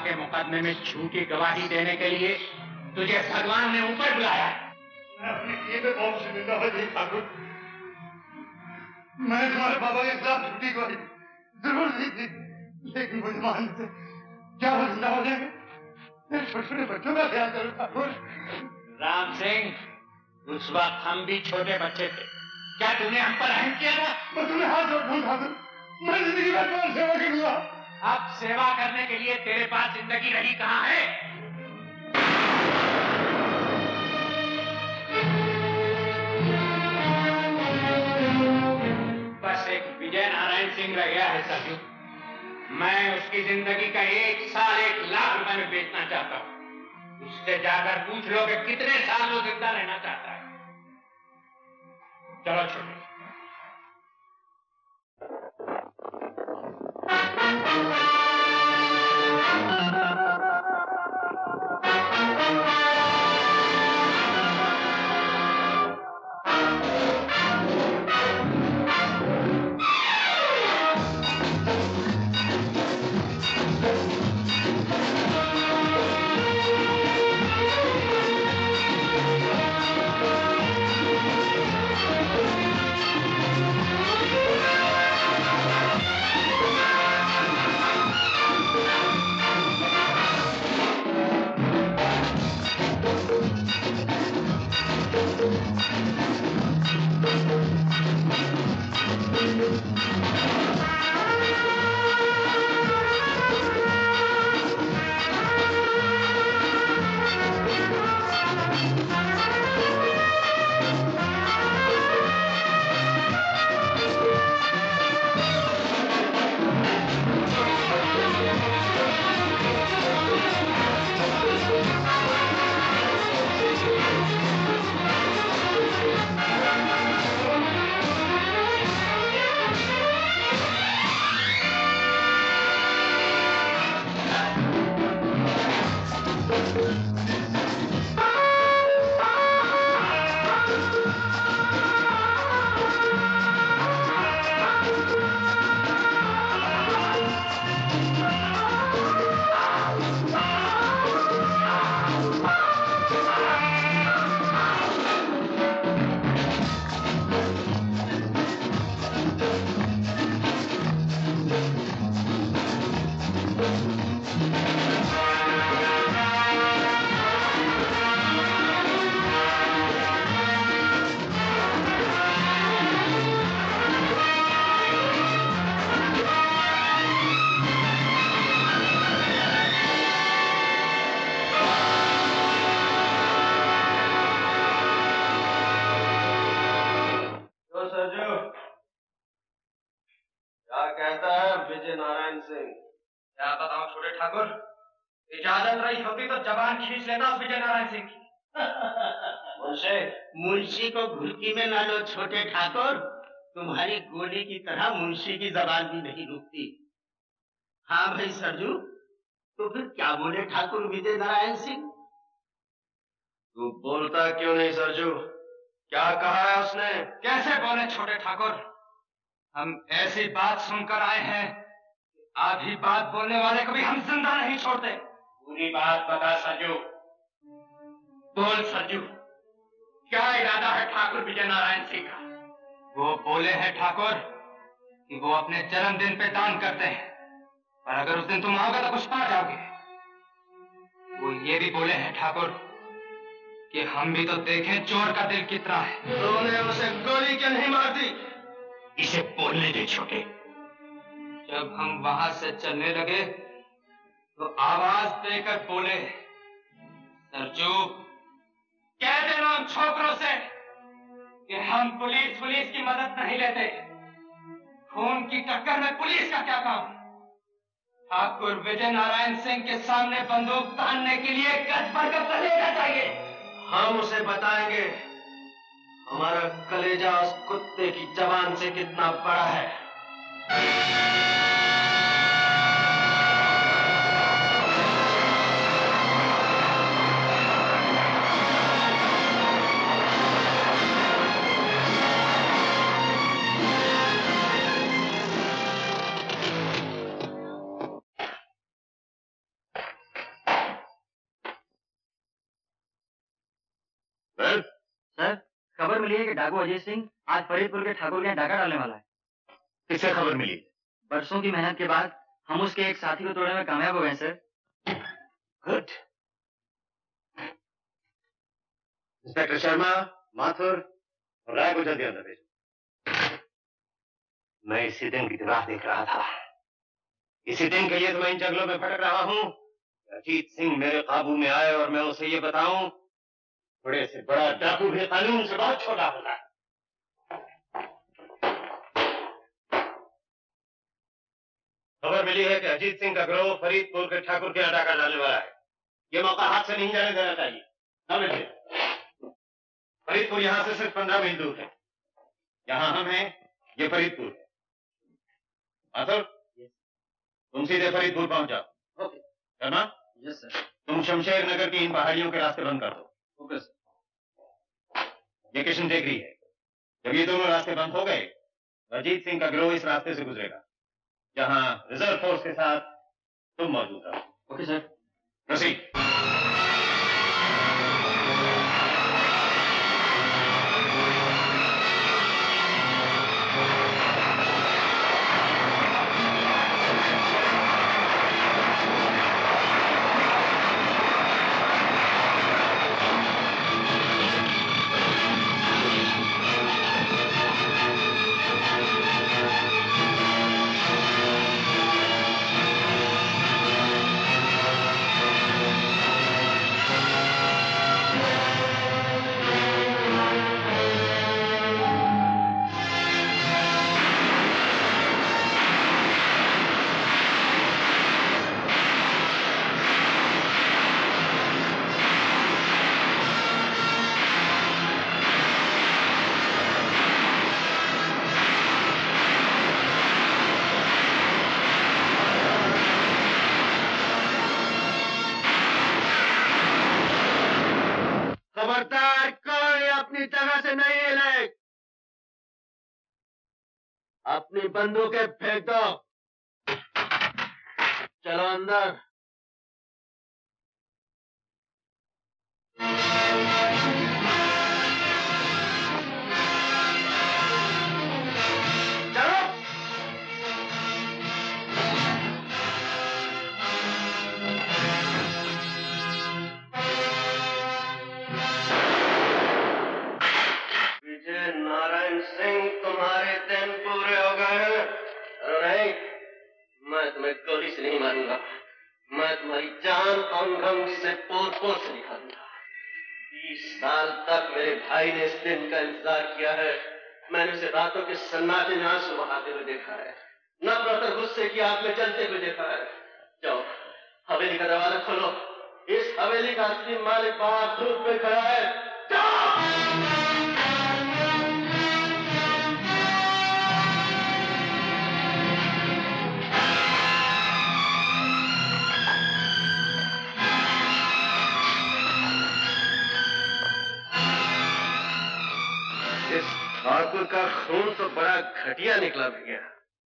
के मुकदमे में झूठी गवाही देने के लिए तुझे भगवान ने ऊपर बुलाया है। मैं अपने किए पे बहुत शर्मिंदा हूं ठाकुर। मैंने तुम्हारे बाबा के खिलाफ झूठी गवाही जरूर दी थी, लेकिन मुझे मानने से क्या वो जिंदा हो जाएंगे? मेरे छोटे छोटे बच्चों का ख्याल करो ठाकुर। राम सिंह, उस वक्त हम भी छोटे बच्चे थे, क्या तूने हम पर रहम किया था? मैं तुम्हें हाथ जोड़ता हूं ठाकुर, मैं जिंदगी भर तुम्हारी सेवा करूंगा। अब सेवा करने के लिए तेरे पास जिंदगी रही कहाँ है? बस एक विजय नारायण सिंह रह गया है सरजू। मैं उसकी जिंदगी का 1 साल 1 लाख रुपए में बेचना चाहता हूं। उससे जाकर पूछ लो कि कितने साल वो जिंदा रहना चाहता है। चलो छोटे। क्या बताऊं छोटे ठाकुर, इजाजत रही होती तो जबान खींच लेता उस विजय नारायण सिंह की। मुंशी को घुड़की में ना लो छोटे ठाकुर, तुम्हारी गोली की तरह मुंशी की जबान भी नहीं रुकती। हाँ भाई सरजू, तो फिर क्या बोले ठाकुर विजय नारायण सिंह? तू बोलता क्यों नहीं सरजू? क्या कहा है उसने? कैसे बोले छोटे ठाकुर? हम ऐसी बात सुनकर आए हैं, आधी बात बोलने वाले को भी हम जिंदा नहीं छोड़ते। पूरी बात बता सरजू, बोल सरजू, क्या इरादा है ठाकुर विजय नारायण सिंह का? वो बोले हैं ठाकुर कि वो अपने जन्मदिन पे दान करते हैं, और अगर उस दिन तुम आओगे तो कुछ पा जाओगे। वो ये भी बोले हैं ठाकुर कि हम भी तो देखें चोर का दिल कितना है। तूने उसे गोली क्यों नहीं मार दी? इसे बोलने दे छोटे। जब हम वहां से चलने लगे तो आवाज देकर बोले, सरजू कह देना उन छोकरों से कि हम पुलिस की मदद नहीं लेते। खून की टक्कर में पुलिस का क्या काम? ठाकुर विजय नारायण सिंह के सामने बंदूक तानने के लिए गज भर का कलेजा चाहिए। हम उसे बताएंगे हमारा कलेजा उस कुत्ते की जबान से कितना बड़ा है। सर, खबर मिली है कि डाकू अजीत सिंह आज फरीदपुर के ठाकुर के यहाँ डाका डालने वाला है। किससे खबर मिली? बरसों की मेहनत के बाद हम उसके एक साथी को तोड़ने में कामयाब हो गए sir. Good. Inspector Sharma, Mathur और राय को जल्दी अंदर भेजो। मैं इसी दिन की राह देख रहा था। इसी दिन के लिए तो मैं इन जंगलों में भटक रहा हूँ। अजीत सिंह मेरे काबू में आए और मैं उसे ये बताऊं, बड़े से बड़ा डाकू भी कानून से बहुत छोटा होता है। खबर मिली है कि अजीत सिंह का गिरोह फरीदपुर के ठाकुर के यहाँ डाका डालने वाला है। ये मौका हाथ से नहीं जाने देना चाहिए। फरीदपुर यहाँ से सिर्फ 15 मील दूर है। यहाँ हम हैं, ये फरीदपुर है। माथुर, तुम सीधे फरीदपुर पहुंच जाओ। ओके। शर्मा? Yes sir. तुम शमशेर नगर की इन पहाड़ियों के रास्ते बंद कर दो। Okay sir. ये किशन टेकरी है। जब ये दोनों रास्ते बंद हो गए, अजीत सिंह का गिरोह इस रास्ते से गुजरेगा, जहां रिजर्व फोर्स के साथ तुम मौजूद रहो। Okay sir. प्रोसीड। खबरदार, कोई अपनी जगह से नहीं हिले। अपनी बंदूकें फेंक दो। चलो अंदर। चलो। विजय नारायण सिंह, तुम्हारे दिन पूरे हो गए हैं। अरे नहीं, मैं तुम्हें गोली से नहीं मारूंगा। मैं तुम्हारी जान अंग अंग से पोर पोर से निकालूंगा। 20 साल तक मेरे भाई ने इस दिन का इंतजार किया है। मैंने उसे रातों के सन्नाटे में आंसू बहाते हुए देखा है, नफरत और गुस्से की आग में जलते हुए देखा है। जाओ, हवेली का दरवाजा खोलो। इस हवेली का असली मालिक बाहर धूप में खड़ा है। जाओ। इस ठाकुर का खून तो बड़ा घटिया निकला भैया।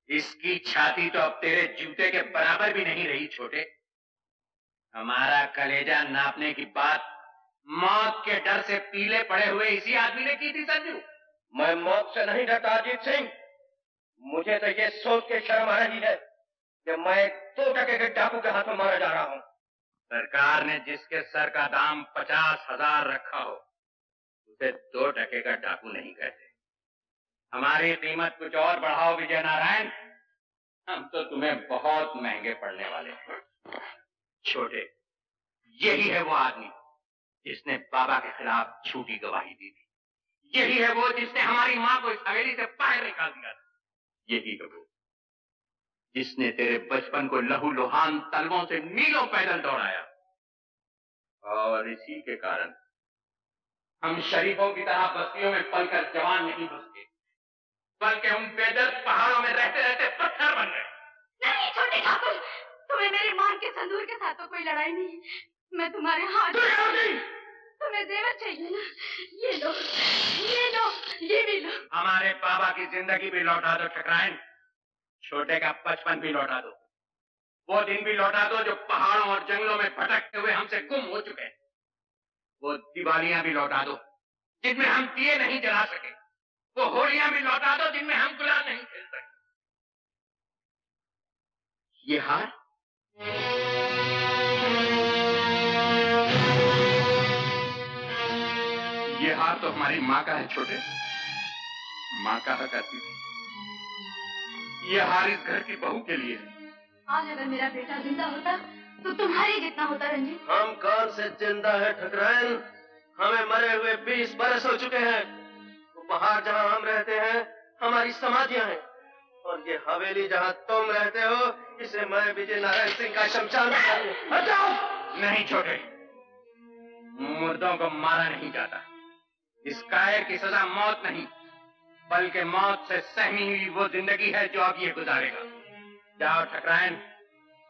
इसकी छाती तो अब तेरे जूते के बराबर भी नहीं रही छोटे। हमारा कलेजा नापने की बात मौत के डर से पीले पड़े हुए इसी आदमी ने की थी संजू। मैं मौत से नहीं डरता अजीत सिंह। मुझे तो ये सोच के शर्म आ रही है कि मैं 2 टके के डाकू के हाथों मारा जा रहा हूँ। सरकार ने जिसके सर का दाम 50,000 रखा हो, उसे 2 टके का डाकू नहीं कहते। हमारी कीमत कुछ और बढ़ाओ विजय नारायण, हम तो तुम्हें बहुत महंगे पड़ने वाले हैं। छोटे, यही है वो आदमी जिसने बाबा के खिलाफ झूठी गवाही दी थी। यही है वो जिसने हमारी माँ को इस हवेली से बाहर निकाल दिया था। यही है वो जिसने तेरे बचपन को लहू लुहान तलवों से मीलों पैदल दौड़ाया। और इसी के कारण हम शरीफों की तरह बस्तियों में पलकर जवान नहीं बसते, बल्कि हम बेदर्द पहाड़ों में रहते रहते पत्थर बन गए। नहीं छोटे ठाकुर, तुम्हें मेरी मां के संदूर के साथ तो कोई लड़ाई नहीं। मैं तुम्हारे हाथ। तुम्हें जेवर चाहिए ना? ये लो, ये लो, ये भी लो। हमारे बाबा की जिंदगी भी लौटा दो ठकराइन, छोटे का बचपन भी लौटा दो, वो दिन भी लौटा दो जो पहाड़ों और जंगलों में भटकते हुए हमसे गुम हो चुके हैं। वो दिवालियां भी लौटा दो जिनमें हम दिए नहीं जला सके, वो होलियां भी लौटा दो जिनमें हम गुलाल नहीं खेल सके। ये हार तो हमारी माँ का है छोटे। माँ कहा करती थी ये हार इस घर की बहू के लिए है। आज अगर मेरा बेटा जिंदा होता तो तुम्हारे जितना होता रंजीत। हम कौन से जिंदा है ठकराइन? हमें मरे हुए 20 बरस हो चुके हैं। वो पहाड़ जहाँ हम रहते हैं हमारी समाधियां हैं, और ये हवेली जहाँ तुम रहते हो इसे मैं विजय नारायण सिंह का शमशान हटाओ। नहीं छोटे, मुर्दों को मारा नहीं जाता। इस कायर की सजा मौत नहीं, बल्कि मौत से सहमी हुई वो जिंदगी है जो अब ये गुजारेगा। जाओ ठकराइन,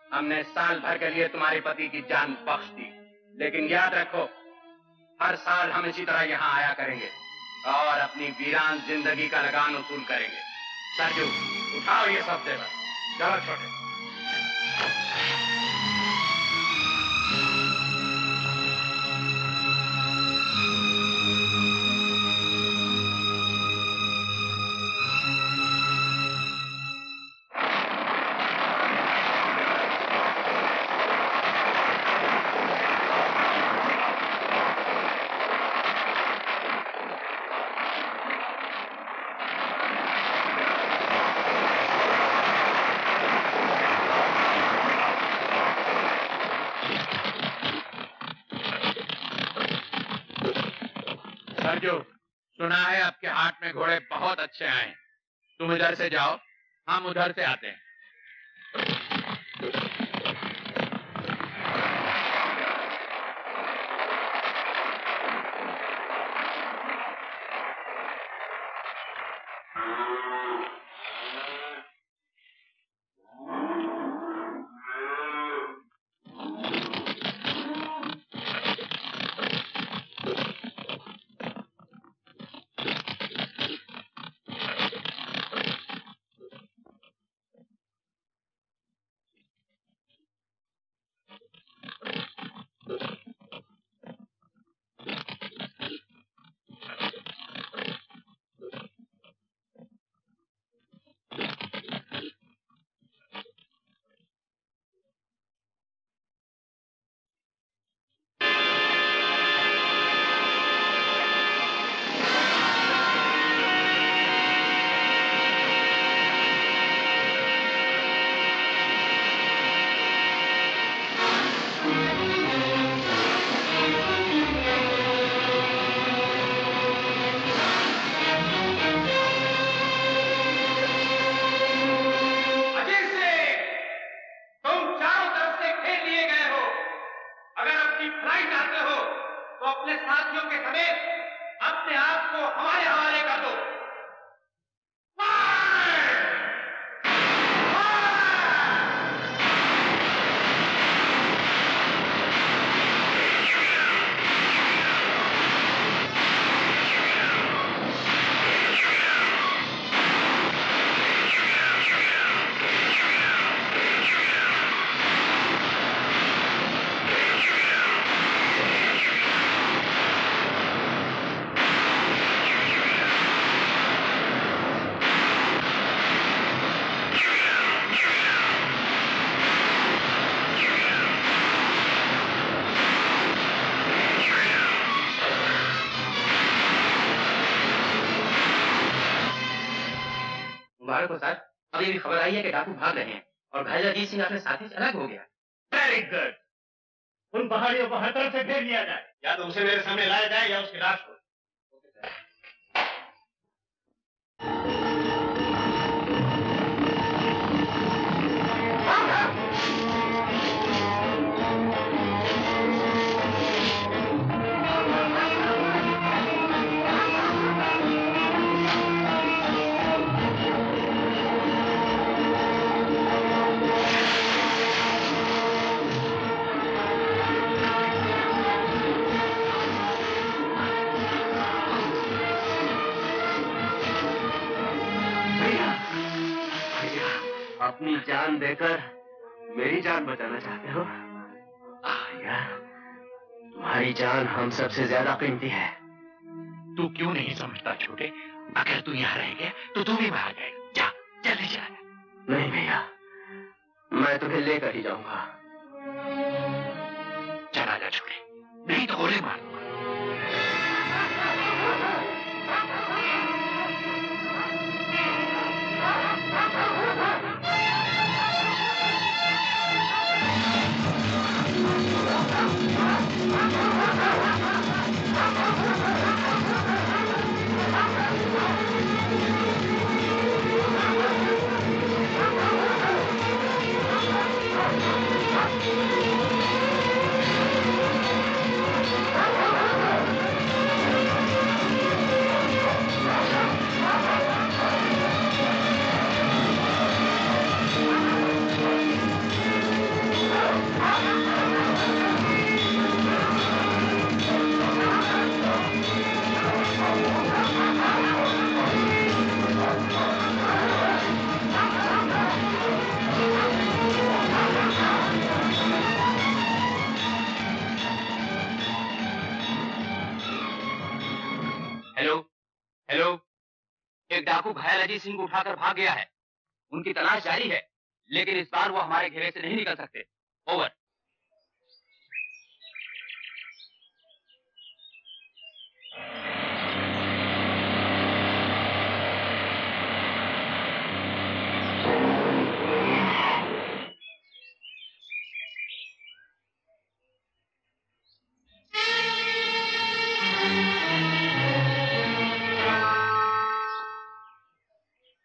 हमने साल भर के लिए तुम्हारे पति की जान बख्श दी, लेकिन याद रखो हर साल हम इसी तरह यहाँ आया करेंगे और अपनी वीरान जिंदगी का लगान वसूल करेंगे। सरजू उठाओ ये सब जेवर, चलो छोटे। सरजू, सुना है आपके हाट में घोड़े बहुत अच्छे आए हैं। तुम इधर से जाओ, हम उधर से आते हैं। अभी भी खबर आई है कि डाकू भाग रहे हैं और घायल अजीत सिंह अपने साथी से अलग हो गया। Very good. उन पहाड़ियों को हर तरफ से घेर लिया जाए, या तो उसे मेरे सामने लाया जाए या उसकी लाश को। अपनी जान देकर मेरी जान बचाना चाहते हो? यार, तुम्हारी जान हम सबसे ज्यादा कीमती है। तू क्यों नहीं समझता छोटे? अगर तू यहाँ रह गया तो तू भी बाहर जाएगा। जा, जल्दी जा। नहीं भैया, मैं तुम्हें लेकर ही जाऊंगा। चला जा छोटे, नहीं तो गोली मार दूंगा। घायल अजीत सिंह को उठाकर भाग गया है। उनकी तलाश जारी है, लेकिन इस बार वो हमारे घेरे से नहीं निकल सकते। ओवर।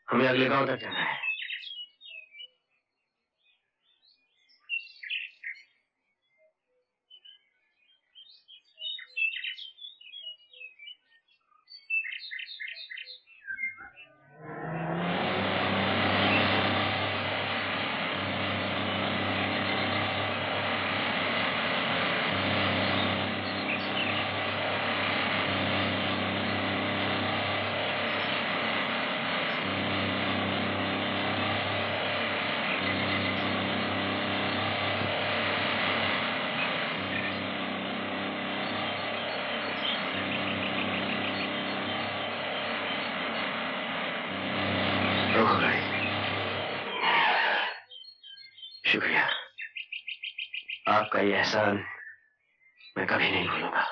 हमें अगले गांव तक जाना है। शुक्रिया, आपका ये एहसान मैं कभी नहीं भूलूंगा।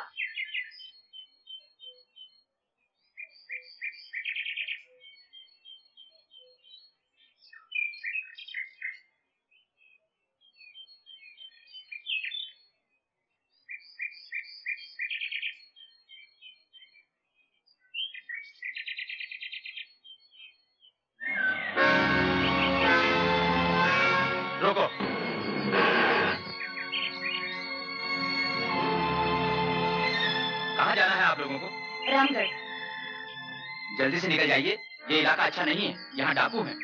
रोको। कहाँ जाना है आप लोगों को? रामगढ़। जल्दी से निकल जाइए, ये इलाका अच्छा नहीं है, यहाँ डाकू हैं।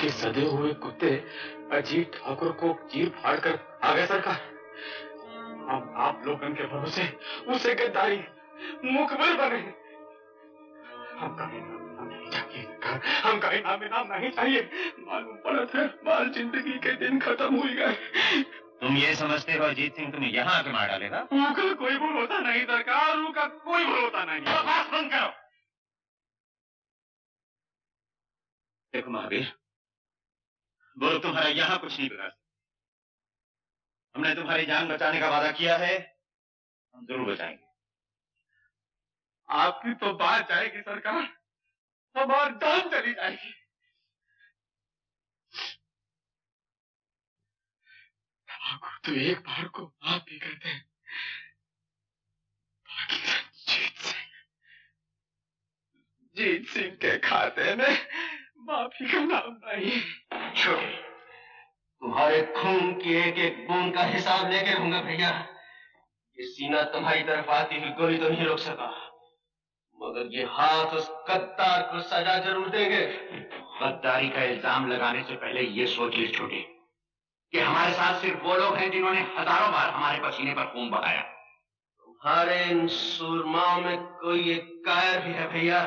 के सदे हुए कुत्ते अजीत ठाकुर को चीर फाड़ कर आ गए सरकार। हम आप लोगों के भरोसे उसे गद्दारी मुखबिर बने। हमका इनाम नहीं चाहिए सरकार, हमका इनाम नहीं चाहिए। मालूम पड़ता है बाल जिंदगी के दिन खत्म हो गए। तुम ये समझते हो अजीत सिंह तुम्हें यहाँ आके मार डालेगा? उनका कोई भरोसा नहीं सरकार, उनका कोई भरोसा नहीं। बात बंद करो। देखो महावीर, वो लोग तुम्हारा यहाँ कुछ नहीं बिगाड़ सकते। हमने तुम्हारी जान बचाने का वादा किया है, हम जरूर बचाएंगे। आपकी तो बात जाएगी सरकार, हमारी जान चली जाएगी। तो एक बार को आप भी कहते हैं, जीत सिंह के खाते में माफी का नाम नहीं। छोटे, तुम्हारे खून की एक एक बूंद का हिसाब लेके रहूंगा भैया। ये सीना तुम्हारी तरफ आती हुई गोली तो नहीं रोक सका, मगर ये हाथ उस गद्दार को सजा जरूर देंगे। गद्दारी का इल्जाम लगाने से पहले ये सोच ले छोटे कि हमारे साथ सिर्फ वो लोग हैं जिन्होंने हजारों बार हमारे पसीने पर खून बहाया। तुम्हारे इन सूरमाओं में कोई एक कायर भी है भैया,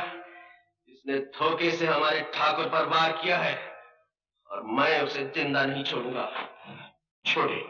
जिसने धोखे से हमारे ठाकुर पर वार किया है, और मैं उसे जिंदा नहीं छोड़ूंगा। छोटे,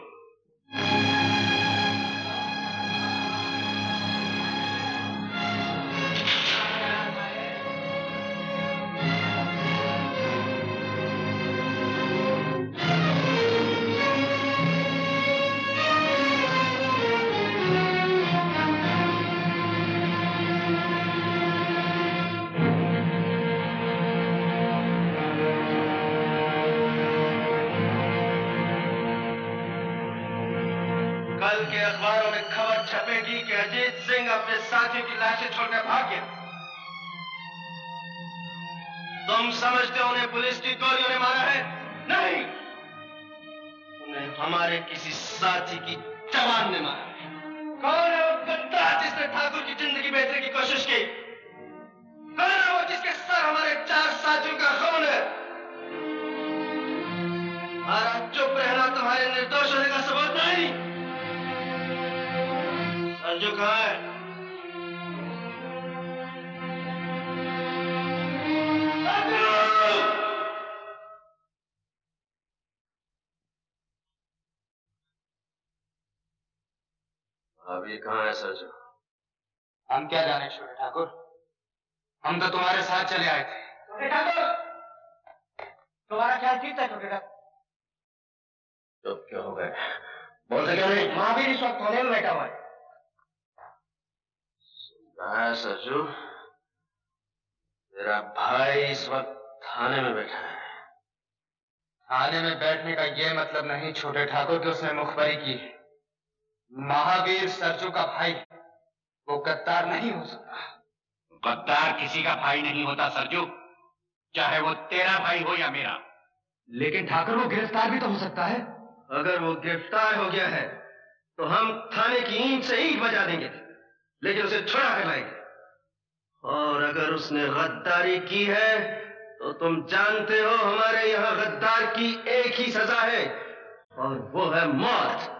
कल के अखबारों में खबर छपेगी कि अजीत सिंह अपने साथियों की लाशें छोड़कर भाग गया। तुम समझते हो उन्हें पुलिस की गोलियों ने मारा है? नहीं, उन्हें हमारे किसी साथी की जवान ने मारा है। कौन है वो गद्दार जिसने ठाकुर की जिंदगी बेचने की कोशिश की? कौन है वो जिसके सर हमारे 4 साथियों का खून है? हमारा चुप रहना तुम्हारे निर्दोष होने का सबूत नहीं। संजू कहाँ है? अभी कहाँ है सरजू? हम क्या जाने छोटे ठाकुर, हम तो तुम्हारे साथ चले आए थे। छोटे ठाकुर, तुम्हारा ख्याल ठीक था छोटे ठाकुर। चुप क्यों हो गए? बोलते क्यों नहीं? महावीर इस वक्त थाने में बैठा हुआ है। सुना सरजू, तेरा भाई इस वक्त थाने में बैठा है। थाने में बैठने का ये मतलब नहीं छोटे ठाकुर कि उसने मुखबरी की है। महावीर सरजू का भाई, वो गद्दार नहीं हो सकता। गद्दार किसी का भाई नहीं होता सरजू, चाहे वो तेरा भाई हो या मेरा। लेकिन ठाकुर वो गिरफ्तार भी तो हो सकता है। अगर वो गिरफ्तार हो गया है तो हम थाने की ईंट से ईंट बजा देंगे, लेकिन उसे छुड़ा कर लाएंगे। और अगर उसने गद्दारी की है तो तुम जानते हो हमारे यहाँ गद्दार की एक ही सजा है, और वो है मौत।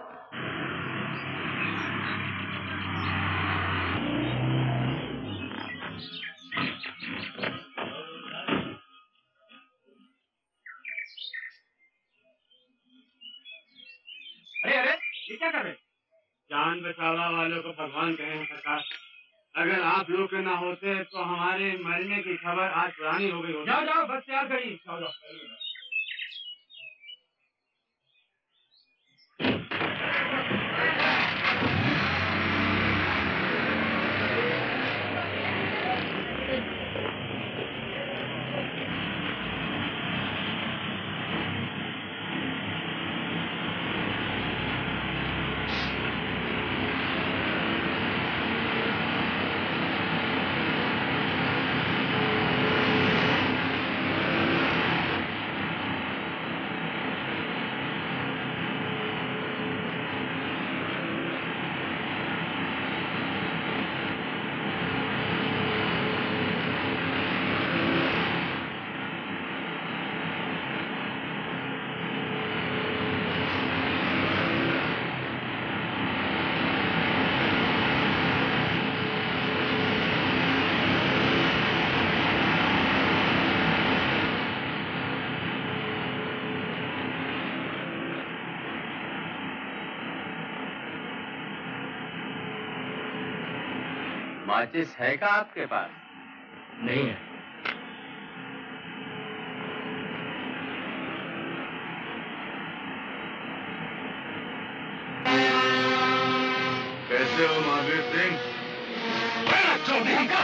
अरे अरे, ये क्या कर रहे? जान बचावा वालों को भगवान कहें सरकार। अगर आप लोग के ना होते तो हमारे मरने की खबर आज पुरानी हो गई होती। जाओ जाओ, बस तैयार करिए। जाओ जाओ। माचिस है क्या आपके पास? नहीं है। कैसे हो महावीर सिंह? चौधरी का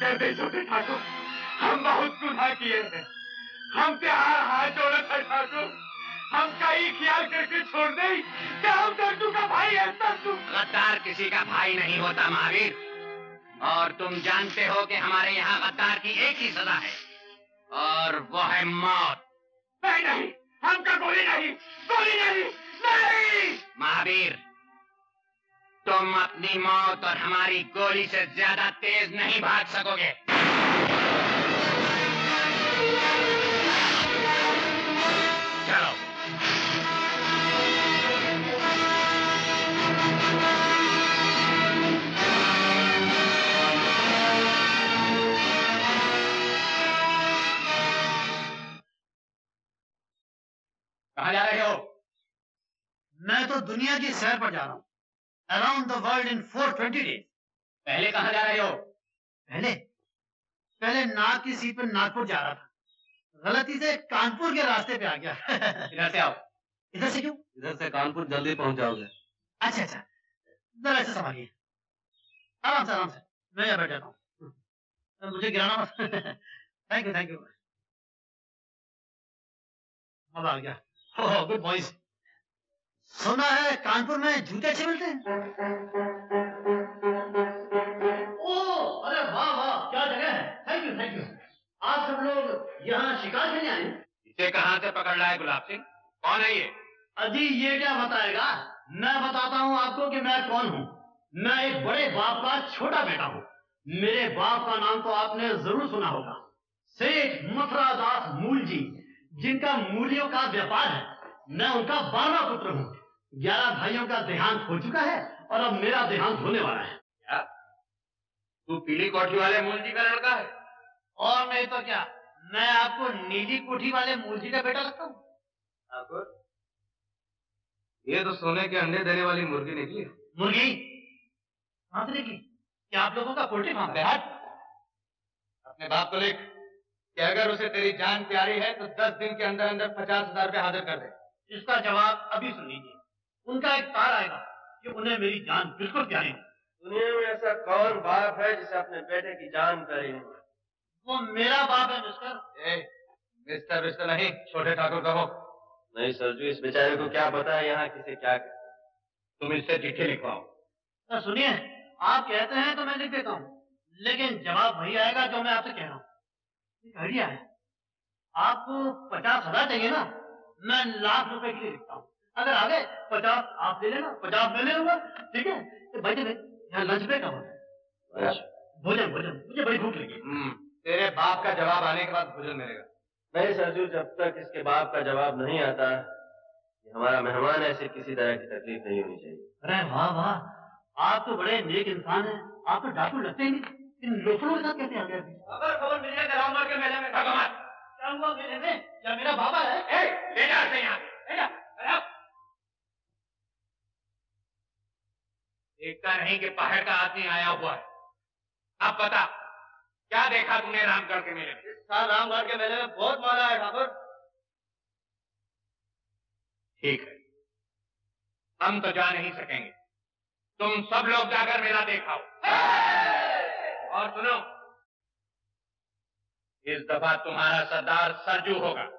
कर दे छोटे ठाकुर, हम बहुत गुनाह किए हैं, हम पे हाथ जोड़े थे ठाकुर, हम का ही ख्याल करके छोड़ दे कि हम सरजू का भाई है। सरजू गद्दार किसी का भाई नहीं होता महावीर, और तुम जानते हो कि हमारे यहाँ गद्दार की एक ही सजा है और वो है मौत। नहीं नहीं, हमका गोली नहीं, गोली नहीं, नहीं। महावीर, तुम अपनी मौत और हमारी गोली से ज्यादा तेज नहीं भाग सकोगे। चलो। कहाँ जा रहे हो? मैं तो दुनिया की सैर पर जा रहा हूँ। Around the world in 420 days. पहले कहाँ जा रहे हो? पहले नाग की सीट पर नागपुर जा रहा था, गलती से कानपुर के रास्ते पे आ गया। इधर से आओ। इधर से क्यों? इधर से कानपुर जल्दी पहुंच जाओगे। अच्छा, जरा ऐसे संभालिए, आराम से, मैं यहाँ बैठ जाता हूँ, मुझे गिराना मत। Thank you. अब आ गया। ओह, गुड बॉयज। सुना है कानपुर में जूते अच्छे मिलते हैं। ओह, अरे वाह, क्या जगह है। Thank you. आप सब लोग यहाँ शिकार खेलने आए हैं? इसे कहाँ से पकड़ लाए गुलाब सिंह? कौन है ये? अजी ये क्या बताएगा, मैं बताता हूँ आपको कि मैं कौन हूँ। मैं एक बड़े बाप का छोटा बेटा हूँ। मेरे बाप का नाम तो आपने जरूर सुना होगा, सेठ मथुरा दास मूल जी, जिनका मूलियों का व्यापार है। मैं उनका 12वां पुत्र हूँ। 11 भाइयों का देहांत हो चुका है और अब मेरा देहांत होने वाला है। क्या तू पीली कोठी वाले मूल जी का लड़का है? और नहीं तो क्या, मैं आपको नीली कोठी वाले मूल जी का बेटा लगता हूँ। ठाकुर, ये तो सोने के अंडे देने वाली मुर्गी निकली। मुर्गी कहाँ से निकली? क्या आप लोगों का पोल्ट्री फार्म है? अपने बाप को लिख कि अगर उसे तेरी जान प्यारी है तो 10 दिन के अंदर अंदर 50,000 रुपए हाजिर कर दे। इसका जवाब अभी सुन लीजिए। उनका एक तार आएगा कि उन्हें मेरी जान बिल्कुल प्यारी है। दुनिया में ऐसा कौन बाप है जिसे अपने बेटे की जान प्यारी नहीं? वो मेरा बाप है मिस्टर। मिस्टर नहीं, छोटे ठाकुर कहो। नहीं सरजू, इस बेचारे को क्या पता है यहाँ किसे क्या कर। तुम इससे चिट्ठी लिखवाओ। तो सुनिए, आप कहते हैं तो मैं लिख देता हूँ, लेकिन जवाब वही आएगा जो मैं आपसे कह रहा हूँ। एक आइडिया है, आपको 50,000 चाहिए ना, मैं लाख रुपए के लिए लिखता हूँ। अगर आगे 50 आप ले लेना, 50 मैं ले लूंगा, ठीक है? तो भाई चले, यहाँ लंच ब्रेक है। भोजन, मुझे बड़ी भूख लगी। तेरे बाप का जवाब आने के बाद भोजन मिलेगा। नहीं सरजू, जब तक इसके बाप का जवाब नहीं आता, हमारा मेहमान ऐसे किसी तरह की तकलीफ नहीं होनी चाहिए। अरे वाह, आप तो बड़े नेक इंसान हैं। आप तो डाकू लगते ही नहीं, इन लोफरों के साथ कैसे आ गए? अगर खबर मिल जाए राम के मेले में भगवान क्या हुआ मेले में? क्या मेरा बाबा है? ले जा से यहाँ, ले जा। देखता नहीं कि पहाड़ का आदमी आया हुआ है। अब बता, क्या देखा तूने रामगढ़ के मेले में? इस साल रामगढ़ के मेले में बहुत माला है ठाकुर। ठीक है, हम तो जा नहीं सकेंगे, तुम सब लोग जाकर मेला देखाओ। और सुनो, इस दफा तुम्हारा सरदार सरजू होगा।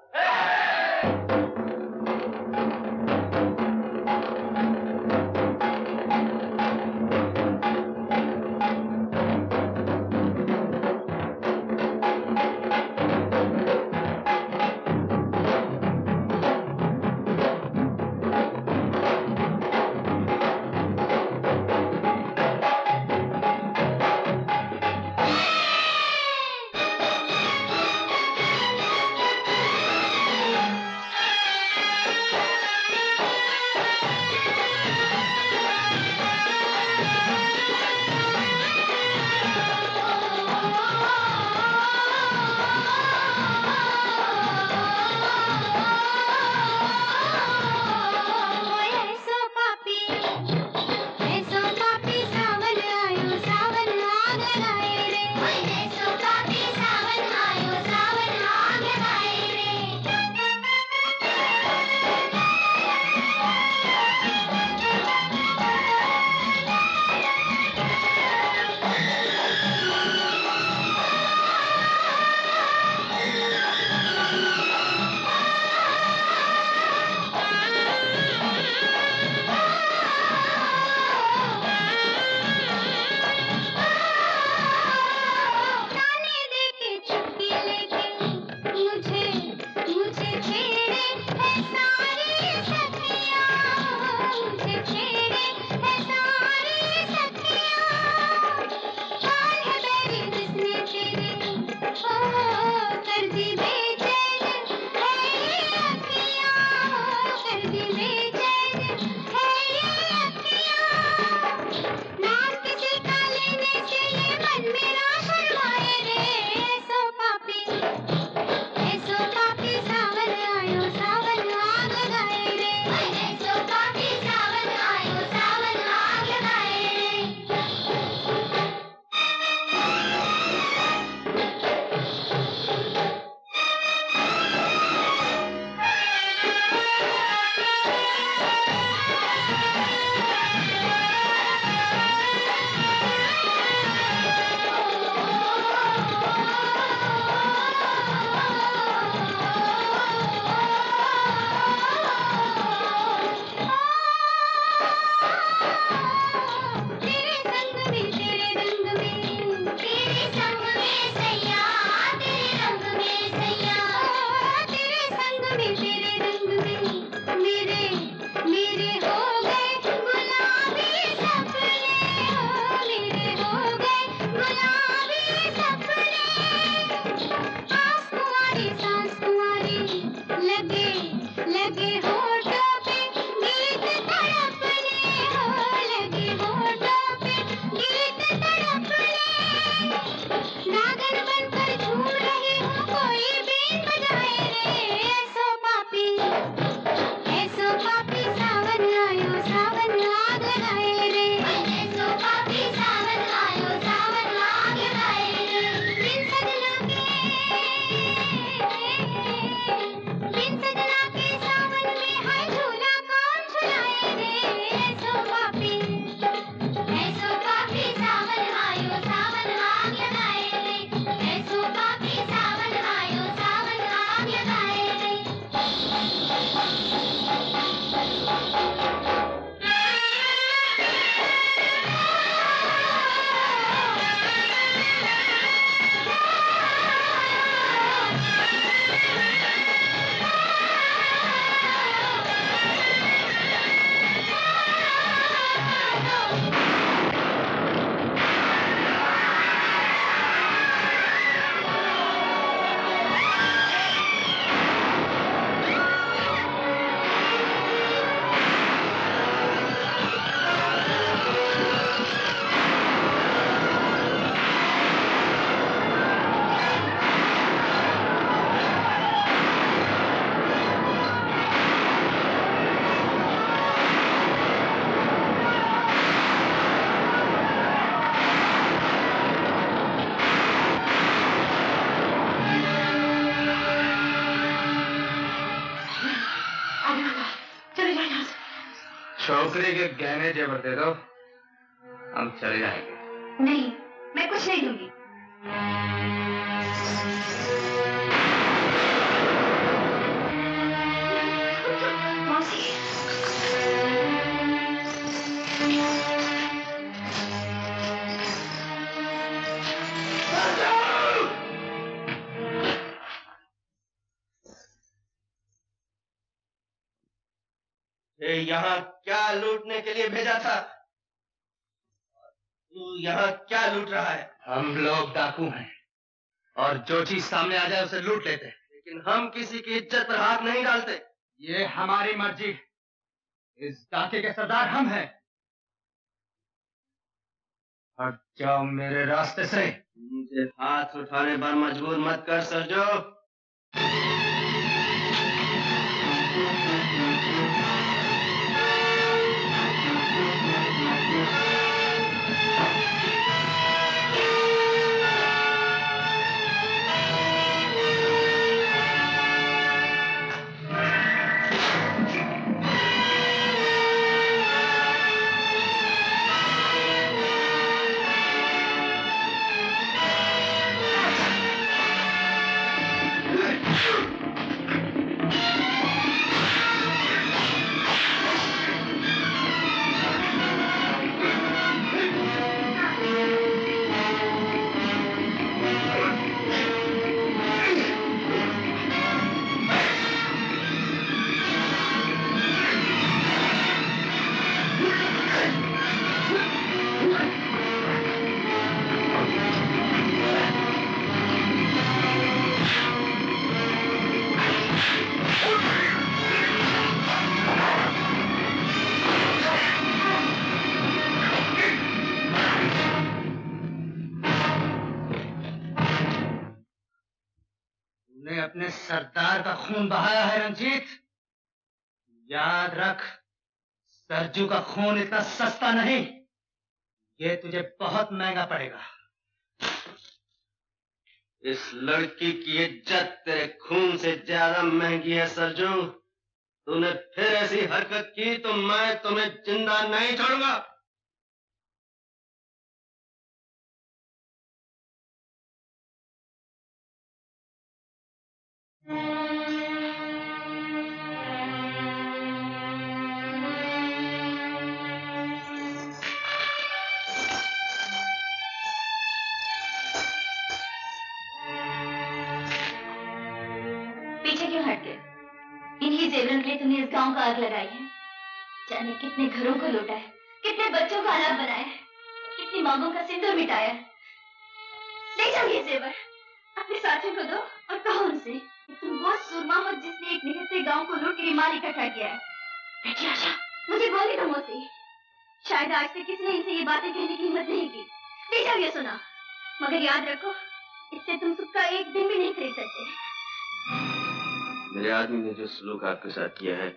छोकरी के गहने जेवर दे दो, हम चले जाएंगे। नहीं, मैं कुछ नहीं दूंगी। मौसी, यहाँ क्या लूटने के लिए भेजा था? तू यहाँ क्या लूट रहा है? हम लोग डाकू हैं और जो चीज सामने आ जाए उसे लूट लेते हैं। लेकिन हम किसी की इज्जत पर हाथ नहीं डालते। ये हमारी मर्जी। इस डाके के सरदार हम हैं। हट जाओ मेरे रास्ते से। मुझे हाथ उठाने पर मजबूर मत कर सरजू। अपने सरदार का खून बहाया है रंजीत। याद रख, सरजू का खून इतना सस्ता नहीं। ये तुझे बहुत महंगा पड़ेगा। इस लड़की की इज्जत तेरे खून से ज्यादा महंगी है सरजू। तूने फिर ऐसी हरकत की तो मैं तुम्हें जिंदा नहीं छोड़ूंगा। पीछे क्यों हट गए? इन्हीं जेवरों के लिए तुमने इस गांव का आग लगाई है। जाने कितने घरों को लूटा है, कितने बच्चों का अनाथ बनाया है, कितनी मांगों का सिंदूर मिटाया है। ले जाओ ये जेवर, अपने साथियों को दो और कहो उनसे कि तुम बहुत सूरमा हो जिसने एक निहत्थे गांव को लूट कर माल इकट्ठा किया है। बेटी आशा, मुझे बोलने दो मौसी। शायद आज तक किसी ने इनसे ये बातें कहने की हिम्मत नहीं की। ले जाओ ये सुना, मगर याद रखो इससे तुम सुख का एक दिन भी नहीं खरीद सकते। मेरे आदमी ने जो सलूक आपके साथ किया है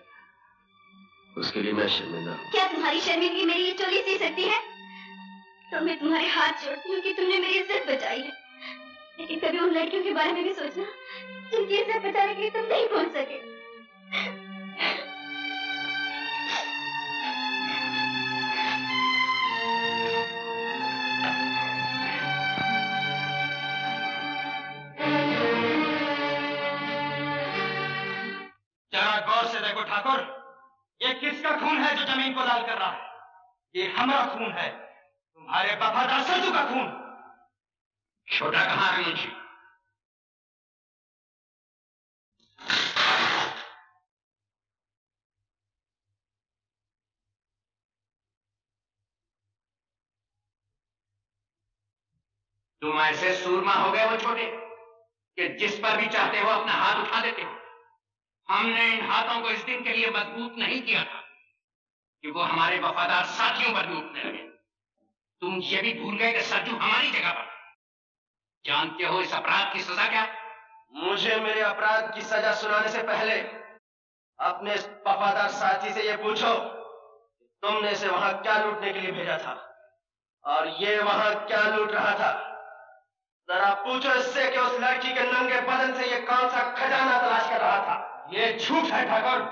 उसके लिए मैं शर्मिंदा हूँ। क्या तुम्हारी शर्मिंदगी मेरी ये चोली सी सकती है? तो मैं तुम्हारे हाथ जोड़ती हूँ कि तुमने मेरी इज्जत बचाई है। लेकिन कभी उन लड़कियों के बारे में भी सोचना जिनकी इज्जत बचाने के लिए तुम नहीं पहुंच सके। जरा गौर से देखो ठाकुर, ये किसका खून है जो जमीन को लाल कर रहा है? ये हमारा खून है, तुम्हारे वफादार सरजू का खून। छोटा कहाँ है मुंशी? तुम ऐसे सूरमा हो गए हो छोटे कि जिस पर भी चाहते हो अपना हाथ उठा देते हो। हमने इन हाथों को इस दिन के लिए मजबूत नहीं किया था कि वो हमारे वफादार साथियों पर भी उठने लगे। तुम ये भी भूल गए कि सरजू हमारी जगह पर। जानते हो इस अपराध की सजा क्या? मुझे मेरे अपराध की सजा सुनाने से पहले अपने इस वफादार साथी से ये पूछो तुमने इसे वहां क्या लूटने के लिए भेजा था और ये वहां क्या लूट रहा था। जरा पूछो इससे कि उस लड़की के नंगे बदन से ये कौन सा खजाना तलाश कर रहा था। ये झूठ है ठाकुर।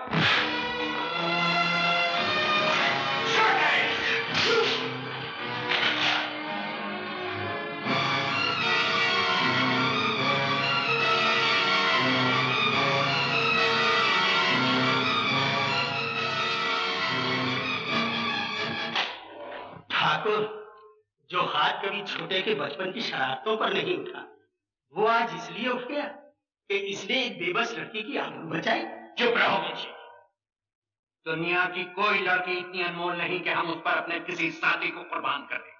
हाथ कभी छोटे के बचपन की शरारतों पर नहीं उठा। वो आज इसलिए उठ गया कि इसने एक बेबस लड़की की आबरू बचाई। चुप रहो मुझे। दुनिया की कोई लड़की इतनी अनमोल नहीं कि हम उस पर अपने किसी साथी को कुर्बान कर दें।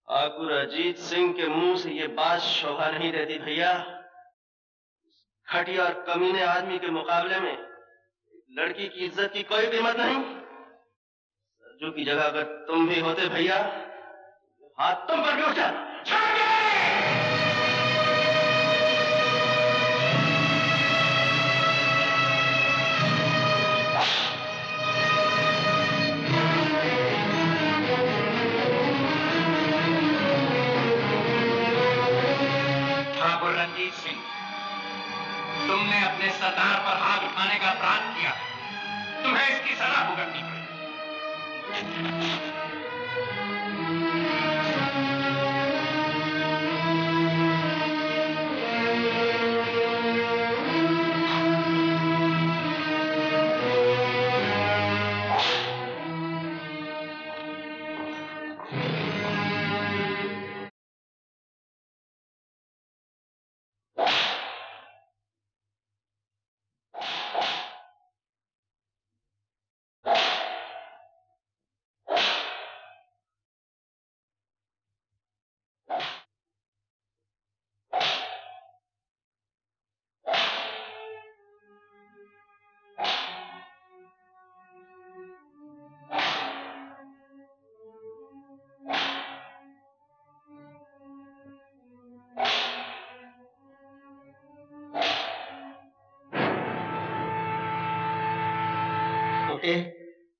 ठाकुर अजीत सिंह के मुंह से ये बात शोभा नहीं देती भैया। घटिया और कमीने आदमी के मुकाबले में लड़की की इज्जत की कोई कीमत नहीं। सरजू की जगह अगर तुम भी होते भैया, हाथ तुम पर भी उठा। ठाकुर रंजीत सिंह, तुमने अपने सरदार पर हाथ उठाने का अपराध किया है। तुम्हें इसकी सजा भुगतनी पड़ेगी।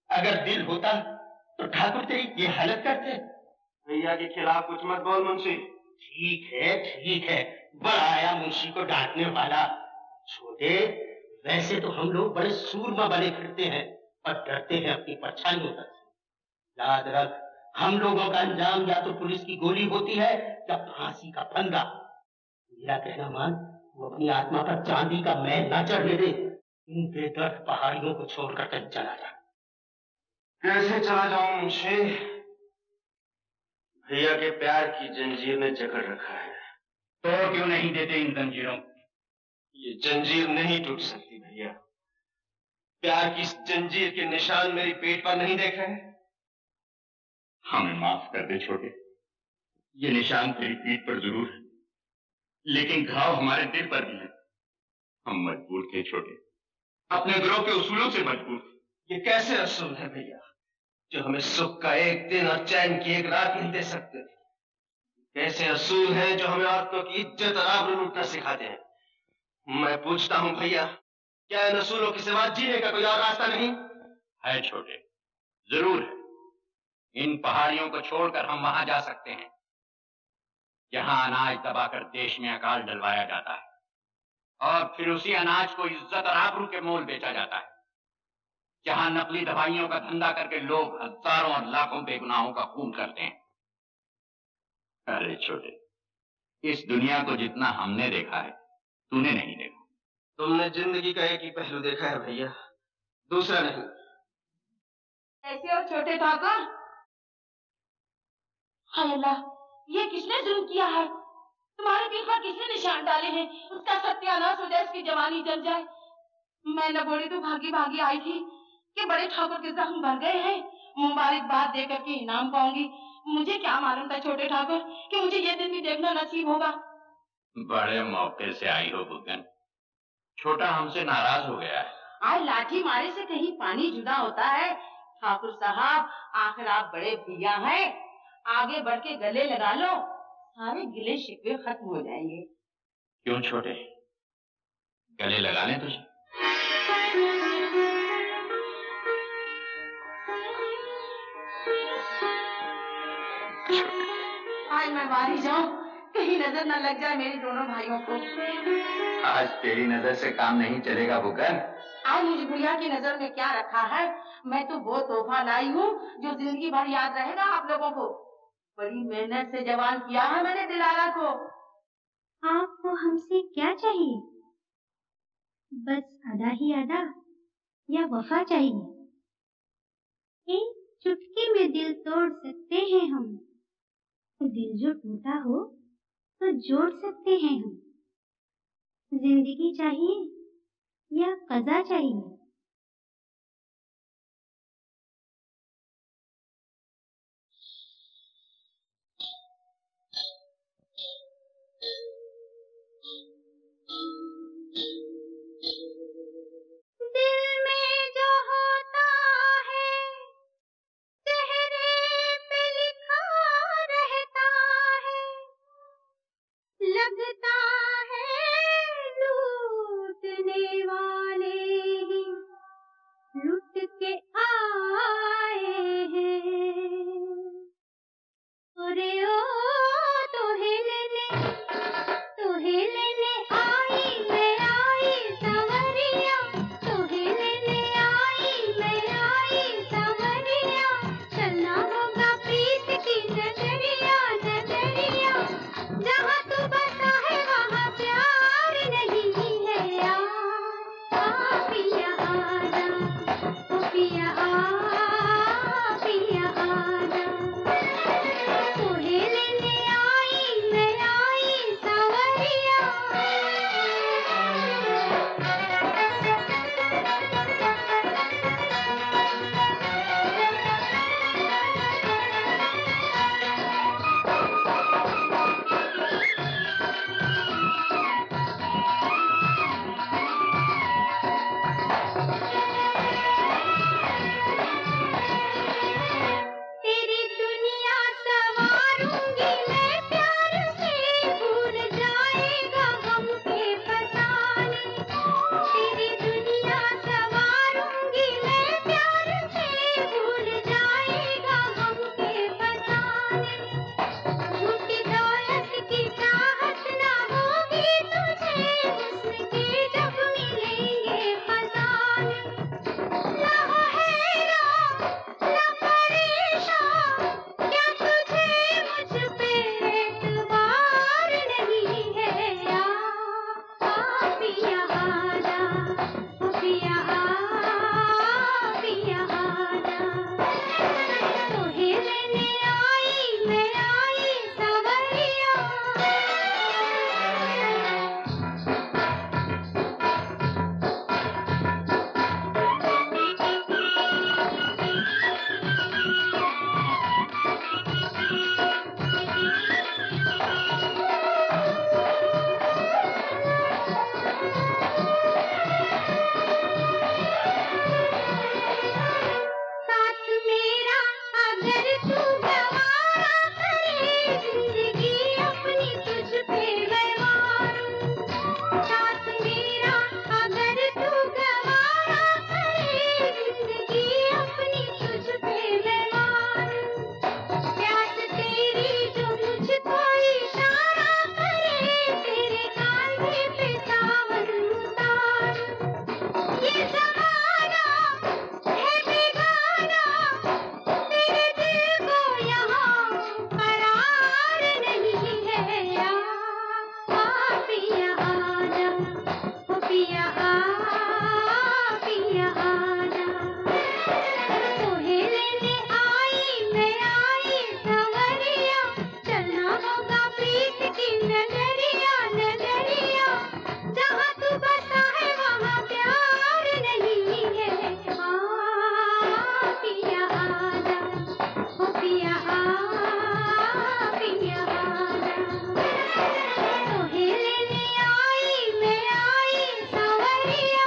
अगर दिल होता तो ठाकुर तेरी ये हालत करते। भैया के खिलाफ कुछ मत बोल मुंशी। ठीक है, बड़ा आया मुंशी को डांटने वाला। छोटे, वैसे तो हम लोग बड़े सूरमा बने फिरते हैं और डरते हैं अपनी परछाइयों तक से। याद रख, हम लोगों का अंजाम या तो पुलिस की गोली होती है या फांसी का फंदा। मेरा कहना मान, वो अपनी आत्मा पर चांदी का मैल ना चढ़ने दे। इन बेदर्द पहाड़ियों को छोड़कर कहीं चला जा। कैसे चला जाऊं मुंशी? भैया के प्यार की जंजीर ने जकड़ रखा है। तोड़ क्यों नहीं देते इन जंजीरों? ये जंजीर नहीं टूट सकती भैया। प्यार की इस जंजीर के निशान मेरी पेट पर नहीं देखे हैं। हमें माफ कर दे छोटे। ये निशान तेरी पीठ पर जरूर है, लेकिन घाव हमारे दिल पर भी है। हम मजबूर थे छोटे, अपने ग्रोह के उसूलों से मजबूर थे। ये कैसे असूल है भैया, जो हमें सुख का एक दिन और चैन की एक रात नहीं दे सकते? कैसे असूल हैं जो हमें औरतों की इज्जत और आबरू लूटना सिखाते हैं? मैं पूछता हूं भैया, क्या इन असूलों के सिवा जीने का कोई और रास्ता नहीं है? छोटे, जरूर है। इन पहाड़ियों को छोड़कर हम वहां जा सकते हैं जहां अनाज दबाकर देश में अकाल डलवाया जाता है और फिर उसी अनाज को इज्जत और आबरू के मोल बेचा जाता है। जहां नकली दवाइयों का धंधा करके लोग हजारों और लाखों बेगुनाहों का खून करते हैं। अरे छोटे, इस दुनिया को जितना हमने देखा है, तूने नहीं देखा। तुमने जिंदगी का एक ही पहलू देखा है भैया, दूसरा नहीं। ऐसे और छोटे ठाकुर, हाय अल्लाह, ये किसने जुल्म किया है? तुम्हारे दिल पर किसने निशान डाले हैं? उसका सत्यानाश हो जाए, उसकी जवानी जल जाए। मैं नगोड़ी तो भागी भागी आई थी कि बड़े ठाकुर के जख्म भर गए हैं, मुबारकबाद देकर के इनाम पाऊंगी। मुझे क्या मालूम था छोटे ठाकुर कि मुझे ये दिन भी देखना नसीब होगा। बड़े मौके से आई हो बुगन। छोटा हमसे नाराज हो गया है। आज लाठी मारे से कहीं पानी जुदा होता है। ठाकुर साहब, आखिर आप बड़े भैया हैं, आगे बढ़ के गले लगा लो, सारे गिले शिकवे खत्म हो जाएंगे। क्यों छोटे, गले लगा लें तुझे? आज मैं बाहर जाऊं, कहीं नजर न लग जाए मेरे दोनों भाइयों को। आज तेरी नजर से काम नहीं चलेगा बुगन। आज मुझे भैया की नजर में क्या रखा है? मैं तो वो तोहफा लाई हूँ जो जिंदगी भर याद रहेगा आप लोगों को। बड़ी मेहनत से जवान किया है मैंने दिलारा को। आपको हमसे क्या चाहिए? बस अदा ही अदा या वफा चाहिए? एक चुटकी में दिल तोड़ सकते हैं हम। दिल जो टूटा हो तो जोड़ सकते हैं हम। जिंदगी चाहिए या कज़ा चाहिए? दिल में जो होता है चेहरे पे लिखा रहता है, लगता है लूटने वाले ही लुट के आए हैं। अरे ओ तोहे लेने आई मैं सांवरिया, तोहे लेने आई मैं सांवरिया, चलना होगा प्रीत की नगरिया नगरिया, जहाँ तू बसा है वहाँ प्यार नहीं है यार। आ पिया आजा, ओ पिया पिया आजा, तोहे लेने आई मैं सांवरिया। तेरी दुनिया संवारूंगी मैं प्यार से, भूल जाएगा गम के फसाने। तेरी दुनिया संवारूंगी मैं प्यार से, भूल जाएगा गम के फसाने। झूठी दौलत की चाहत ना होगी तुझे, हुस्न के जब मिलेंगे खजाने। ना हो हैरान ना परेशान, क्या तुझे मुझ पे एतबार नहीं है यार। आ पिया आजा, ओ पिया पिया आजा, तोहे लेने आई मैं सांवरिया। साथ मेरा अगर तू गवारा करे, जिंदगी अपनी तुझ पे मैं मारूं। साथ मेरा अगर तू गवारा करे, जिंदगी अपनी तुझ पे मैं मारूं। प्यास तेरी जो मुझको इशारा करे, तेरे कांधे पे सावन उतारूं। ये ज़माना है बेगाना, तेरे दिल को यहाँ करार नहीं है यार। आ पिया आजा, ओ पिया पिया आजा, तोहे लेने आई मैं सांवरिया, चलना होगा प्रीत की नगरिया नगरिया, जहाँ तू बसा है वहाँ प्यार नहीं है। आ पिया आजा, ओ पिया पिया आजा, तोहे लेने आई मैं सांवरिया।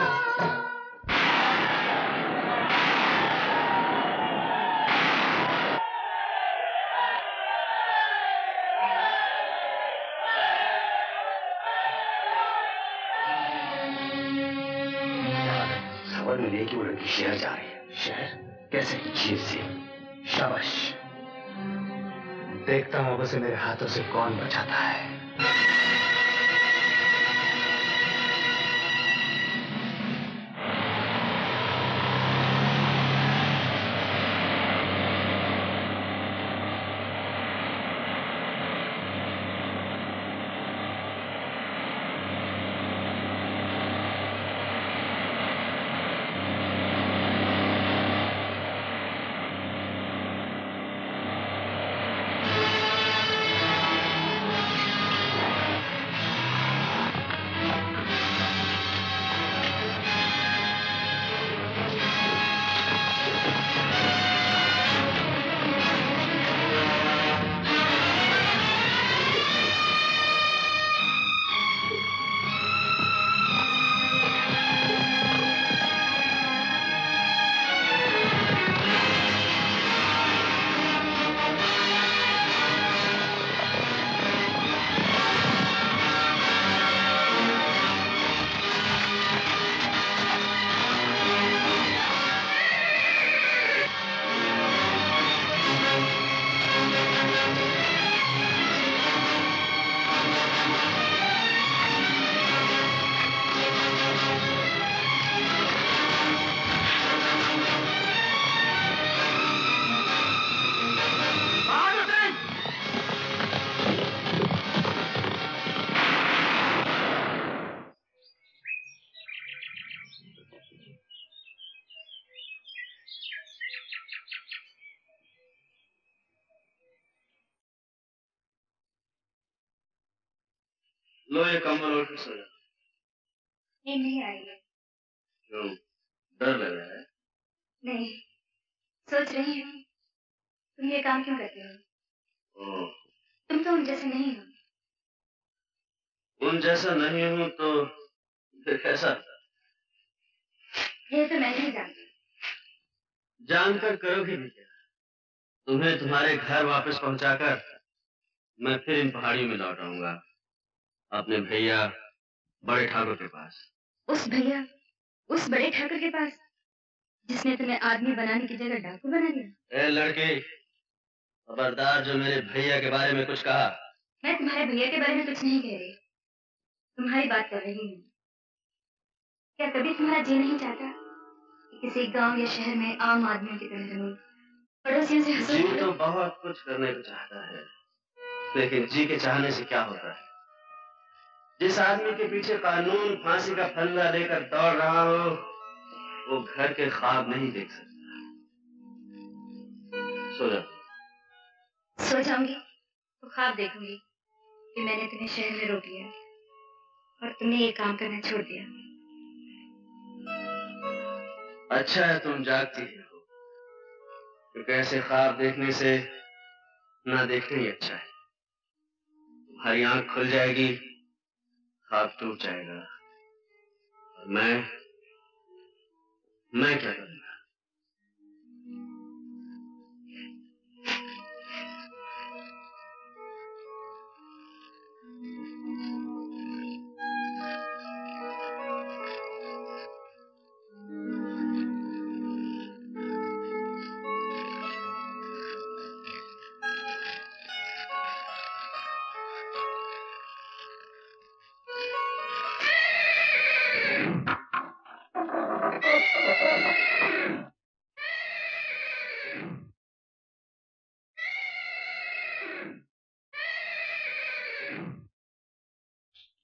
खबर मिली कि वो लड़की शहर जा रही है। शहर कैसे? जीप से। शाबाश, देखता हूँ अब उसे मेरे हाथों से कौन बचाता है। लो ये कंबल ओढ़ के सो जा। नींद नहीं आ रही है। क्यों, डर लग रहा है? नहीं, सोच रही हूँ तुम ये काम क्यों करते हो। तुम तो उन जैसे नहीं हो। उन जैसा नहीं हूँ तो फिर कैसा? ये तो मैं नहीं जानती। जानकर करोगे भी क्या? तुम्हें तुम्हारे घर वापस पहुंचाकर मैं फिर इन पहाड़ियों में लौट आऊंगा, अपने भैया बड़े ठाकुर के पास। उस बड़े ठाकुर के पास जिसने तुम्हें आदमी बनाने की जगह डाकू बना दिया। ए लड़के, खबरदार जो मेरे भैया के बारे में कुछ कहा। मैं तुम्हारे भैया के बारे में कुछ नहीं कह रही, तुम्हारी बात कर रही हूँ। क्या कभी तुम्हारा जी नहीं चाहता कि किसी गांव या शहर में आम आदमियों की तरह रहूं, पड़ोसियों से हंसूं? जी तो बहुत कुछ करने को चाहता है, लेकिन जी के चाहने से क्या होता है? जिस आदमी के पीछे कानून फांसी का फंदा लेकर दौड़ रहा हो, वो घर के ख्वाब नहीं देख सकता। सो जा। सो जाऊंगी तो ख्वाब देखूंगी कि मैंने तुम्हें शहर में रोक लिया और तुमने ये काम करना छोड़ दिया। अच्छा है तुम जागती हो, क्योंकि ऐसे ख्वाब देखने से ना देखना ही अच्छा है। तुम्हारी आंख खुल जाएगी, ख्वाब टूट जाएगा, और मैं क्या करूंगा?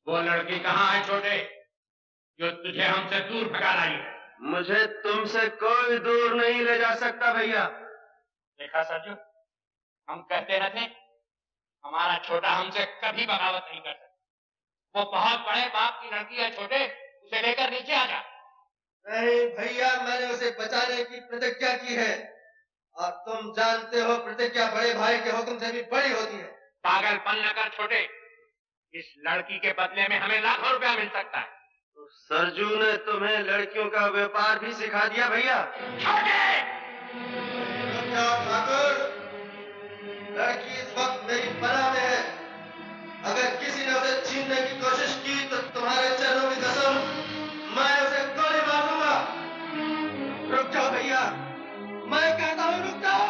वो लड़की कहाँ है छोटे, जो तुझे हमसे दूर भगा लाई है? मुझे तुमसे कोई दूर नहीं ले जा सकता भैया। देखा सरजू, हम कहते न थे हमारा छोटा हमसे कभी बगावत नहीं कर सकता। वो बहुत बड़े बाप की लड़की है छोटे, उसे लेकर नीचे आ जा। नहीं भैया, मैंने उसे बचाने की प्रतिज्ञा की है, और तुम जानते हो प्रतिज्ञा बड़े भाई के हुक्म से भी बड़ी होती है। पागलपन न कर छोटे, इस लड़की के बदले में हमें लाखों रुपया मिल सकता है। तो सरजू ने तुम्हें लड़कियों का व्यापार भी सिखा दिया भैया। ठाकुर, लड़की इस वक्त मेरी पनाह में है। अगर किसी ने उसे छीनने की कोशिश की तो तुम्हारे चरणों की कसम, मैं उसे गोली मार दूंगा। रुक जाओ भैया, मैं कहता हूँ रुक जाओ।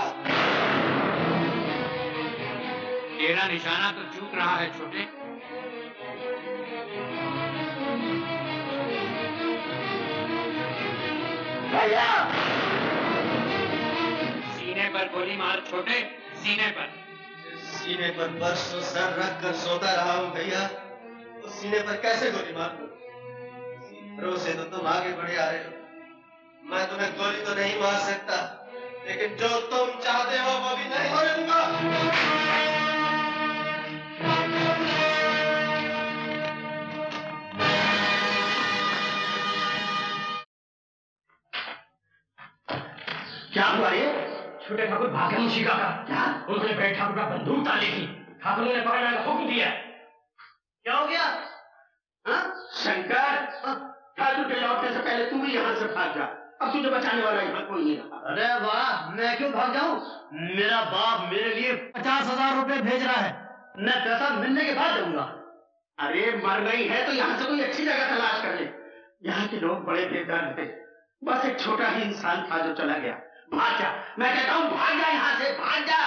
तेरा निशाना तो चूक रहा है छोटे। भैया, सीने पर गोली मार छोटे, सीने पर। सीने पर बरसों सर रख कर सोता रहा हूँ भैया, तो सीने पर कैसे गोली मार दूं? सीने से तो तुम आगे बढ़े आ रहे हो। मैं तुम्हें गोली तो नहीं मार सकता, लेकिन जो तुम चाहते हो वो भी नहीं होने दूंगा। क्या हुआ ये? छोटे ठाकुर भागे मुंशी का। क्या? उन्होंने बड़े ठाकुर का बंदूक डाली थी, ठाकुरों ने पकड़ने का हुक्म दिया। क्या हो गया? शंकर, ठाकुर के लौटने से पहले तू भी यहाँ से भाग जा। अब तुझे बचाने वाला यहाँ कोई नहीं रहा। अरे वाह, मैं क्यों भाग जाऊं? मेरा बाप मेरे लिए 50,000 रुपए भेज रहा है, मैं पैसा मिलने के बाद दूंगा। अरे मर गई है तो यहाँ से कोई अच्छी जगह तलाश कर ले। यहाँ के लोग बड़े बेदर्द थे, बस एक छोटा ही इंसान था जो चला गया। भाग जा, मैं कहता हूँ भाग जा यहाँ से, भाग जा।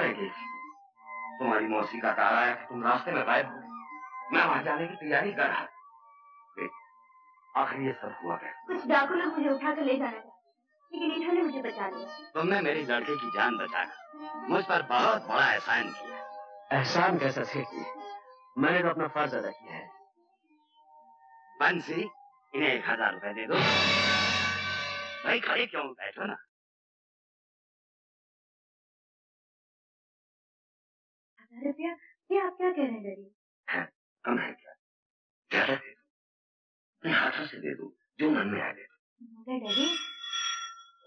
रह गई? तुम्हारी मौसी का तार आया कि तुम रास्ते में गायब हो गए। मैं वहां जाने की तैयारी कर रहा था। आखिर ये सब हुआ क्या? कुछ डाकू लोग मुझे उठाकर ले जाना चाहते, लेकिन इन्होंने मुझे बचा लिया। तुमने मेरी लड़के की जान बचाकर मुझ पर बहुत बड़ा एहसान किया। एहसान कैसा सेठ जी? मैंने तो अपना फर्ज अदा किया है। बंसी, इन्हें 1000 रुपए दे दो। भाई खड़े क्यों बैठो ना। 1000 रुपया? ये आप क्या कह रहे हैं डैडी? कम है क्या? ज्यादा दे दो, अपने हाथों से दे दो, जो मन में आ दे दो। मगर डैडी।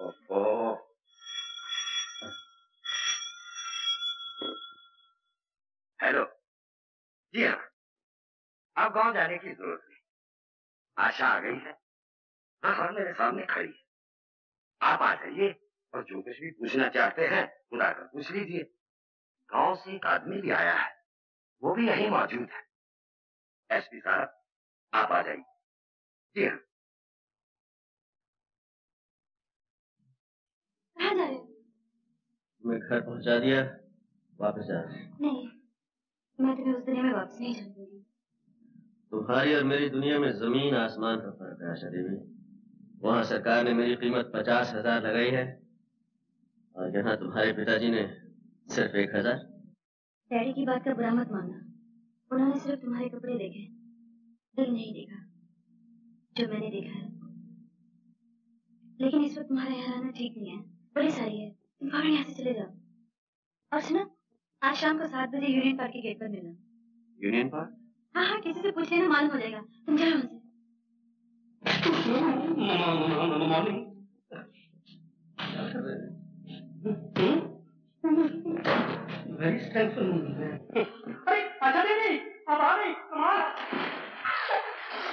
ओहो, हेलो। जी हाँ, अब गांव जाने की जरूरत नहीं। आशा आ गई है, हाँ मेरे सामने खड़ी है। आप आ जाइए और जो कुछ भी पूछना चाहते हैं खुदा कर पूछ लीजिए। गांव से एक आदमी भी आया है, वो भी यहीं मौजूद है। एसपी साहब, आप आ जाइए। जी हाँ। कहाँ जा रहे हो? मैं घर पहुंचा दिया, वापस जा। नहीं, मैं तुम्हें उस दुनिया में वापस नहीं जाने दूंगी। तुम्हारी और मेरी दुनिया में जमीन आसमान का फर्क है आशा देवी। वहाँ सरकार ने मेरी कीमत 50,000 लगाई है और यहाँ तुम्हारे पिताजी ने सिर्फ 1,000। डैडी की बात का बुरा मत मानना, उन्होंने सिर्फ तुम्हारे कपड़े देखे, दिल नहीं देखा जो मैंने देखा है। लेकिन इस वक्त तुम्हारा यहाँ रहना ठीक नहीं है, बड़ी सारी है, तुम फौरन यहाँ से चले जाओ। और सुनो, आज शाम को 7 बजे यूनियन पार्क के गेट पर मिलना। Union park? हाँ हाँ, किसी से पूछ लेना, मालूम हो जाएगा। तुम जाओ हमसे। अरे अच्छा दीदी, आप आ गई, कमाल।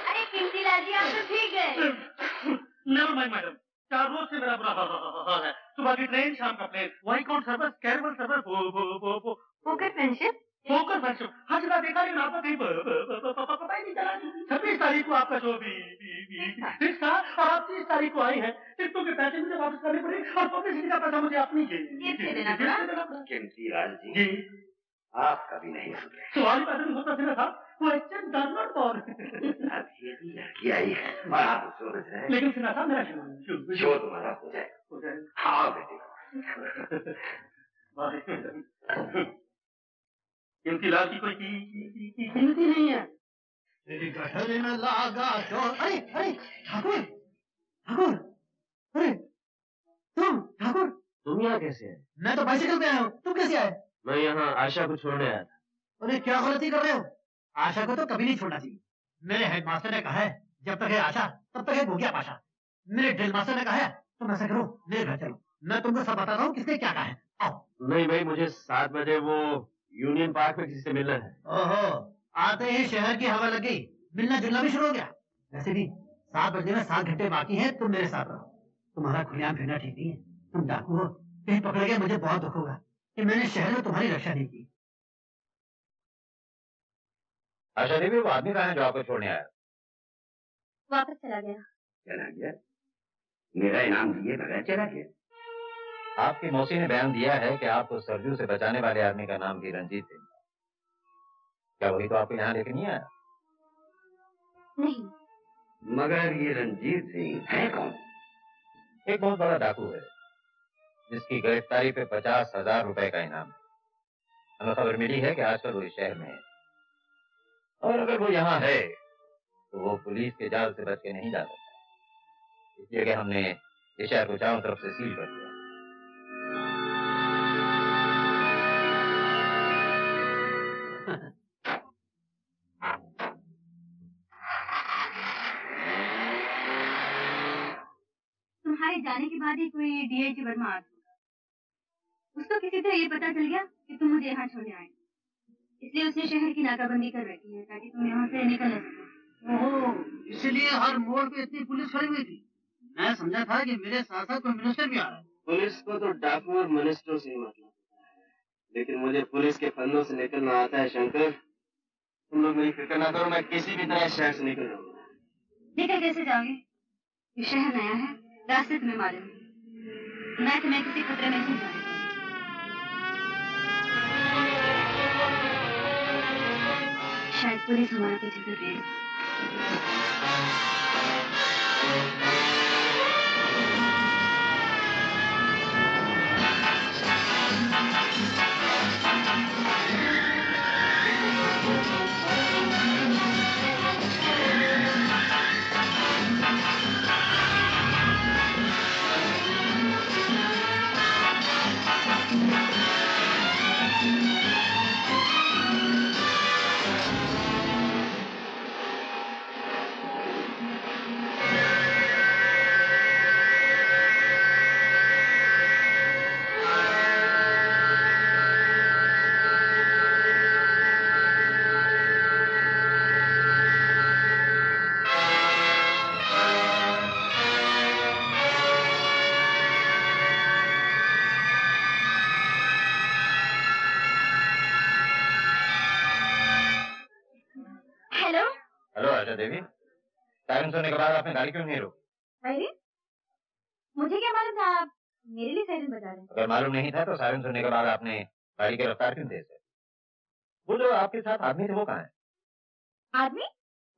अरे कीमती लाल जी, आप तो ठीक गए। नेवर माइंड मैडम, 4 रोज से मेरा बुरा हाल है। सुबह की ट्रेन, शाम का प्लेन, वही कौन service, caravelle service, Fokker Friendship. Fokker Friendship, हर जगह देखा लेकिन आपका कहीं पता ही नहीं चला। 26 तारीख को आपका जो फिक्स था और आप 30 तारीख को आई है। टिकटों के पैसे मुझे वापस करने पड़े और पब्लिसिटी का पैसा मुझे अपनी देना पड़ा। कीमती लाल जी, आप कभी नहीं सुधरे। सवाल पैसे नहीं होता था, क्वेश्चन डज नॉट फॉर। अब ये भी लड़की आई है और आप सोच रहे हैं। लेकिन सुना था मेरा शो तुम्हारा हो जाए। हाँ बेटे, क्योंकि लाल की कोई कीमत ही नहीं है। गठर में लागा चोर। अरे अरे ठाकुर, ठाकुर, अरे ठाकुर, तुम यहाँ कैसे है? मैं तो बाइसिकल पे आया हूँ, तुम कैसे आए? मैं यहाँ आशा को छोड़ने आया था। अरे क्या गलती कर रहे हो? आशा को तो कभी नहीं छोड़ना चाहिए। मेरे हेडमास्टर ने कहा है, जब तक है आशा तब तक है भूखिया पाशा। मेरे ड्रिल मास्टर ने कहा है, तुम ऐसा करो, मेरे घर चलो, मैं तुमको सब बताता हूँ किसने क्या कहा है। आओ। नहीं भाई, मुझे 7 बजे वो यूनियन पार्क में किसी से मिलना है। ओहो, आते ही शहर की हवा लग गई, मिलना जुलना भी शुरू हो गया। वैसे भी 7 बजे में 7 घंटे बाकी हैं, तुम मेरे साथ रहो। तुम्हारा खुलेआम फिरना ठीक नहीं है, तुम डाकू हो, कहीं पकड़ गए मुझे बहुत दुख होगा कि मैंने शहर में तुम्हारी रक्षा नहीं की। आशा देवी, वो आदमी कहाँ है जो आपको छोड़ने आया? वापस चला गया। चला गया? मेरा इनाम दिए बगैर चला गया? आपकी मौसी ने बयान दिया है कि आपको सरजू से बचाने वाले आदमी का नाम भी रंजीत सिंह। क्या वही तो आपको यहाँ लेके नहीं आया? नहीं। मगर ये रंजीत सिंह है कौन? एक बहुत बड़ा डाकू है जिसकी गिरफ्तारी पे 50,000 रुपए का इनाम है। हमें खबर मिली है कि आजकल वो इस शहर में है, और अगर वो यहाँ है तो वो पुलिस के जाल से बच के नहीं जा सकता। इसलिए कि हमने इस शहर को चारों तरफ से सील कर दिया। तुम्हारे जाने के बाद ही कोई डीआईजी वर्मा आ गया। उसको किसी तरह ये पता चल गया कि तुम मुझे यहाँ छोड़ने आए, इसलिए उसने शहर की नाकाबंदी कर रखी है ताकि तुम यहाँ से निकल न सको। ओह, इसलिए हर मोड़ पे इतनी पुलिस खड़ी हुई थी। मैं समझा था कि मेरे साथ साथ कोई मिनिस्टर भी आ रहा है। पुलिस को तो डाकू और मिनिस्टरों से ही मतलब है, लेकिन मुझे पुलिस के फंदों से निकलना आता है शंकर। तुम लोग मेरी फिक्र ना करो, मैं किसी भी तरह शहर से निकल जाऊंगा। निकल कैसे जाओगे? ये शहर नया है, रास्ते तुम्हें मालूम है। मैं तुम्हें किसी खतरे में नहीं जाने दूंगी। शायद पुलिस हमारा पीछे कर रही है। देवी, सायरन सुनने के बाद आपने गाड़ी क्यों नहीं रोकी? अरे मुझे क्या मालूम था आप मेरे लिए सायरन बजा रहे हैं? अगर मालूम नहीं था तो सायरन सुनने के बाद आपने गाड़ी की रफ्तार क्यों तेज है? वो जो आपके साथ आदमी थे वो कहाँ है? आदमी?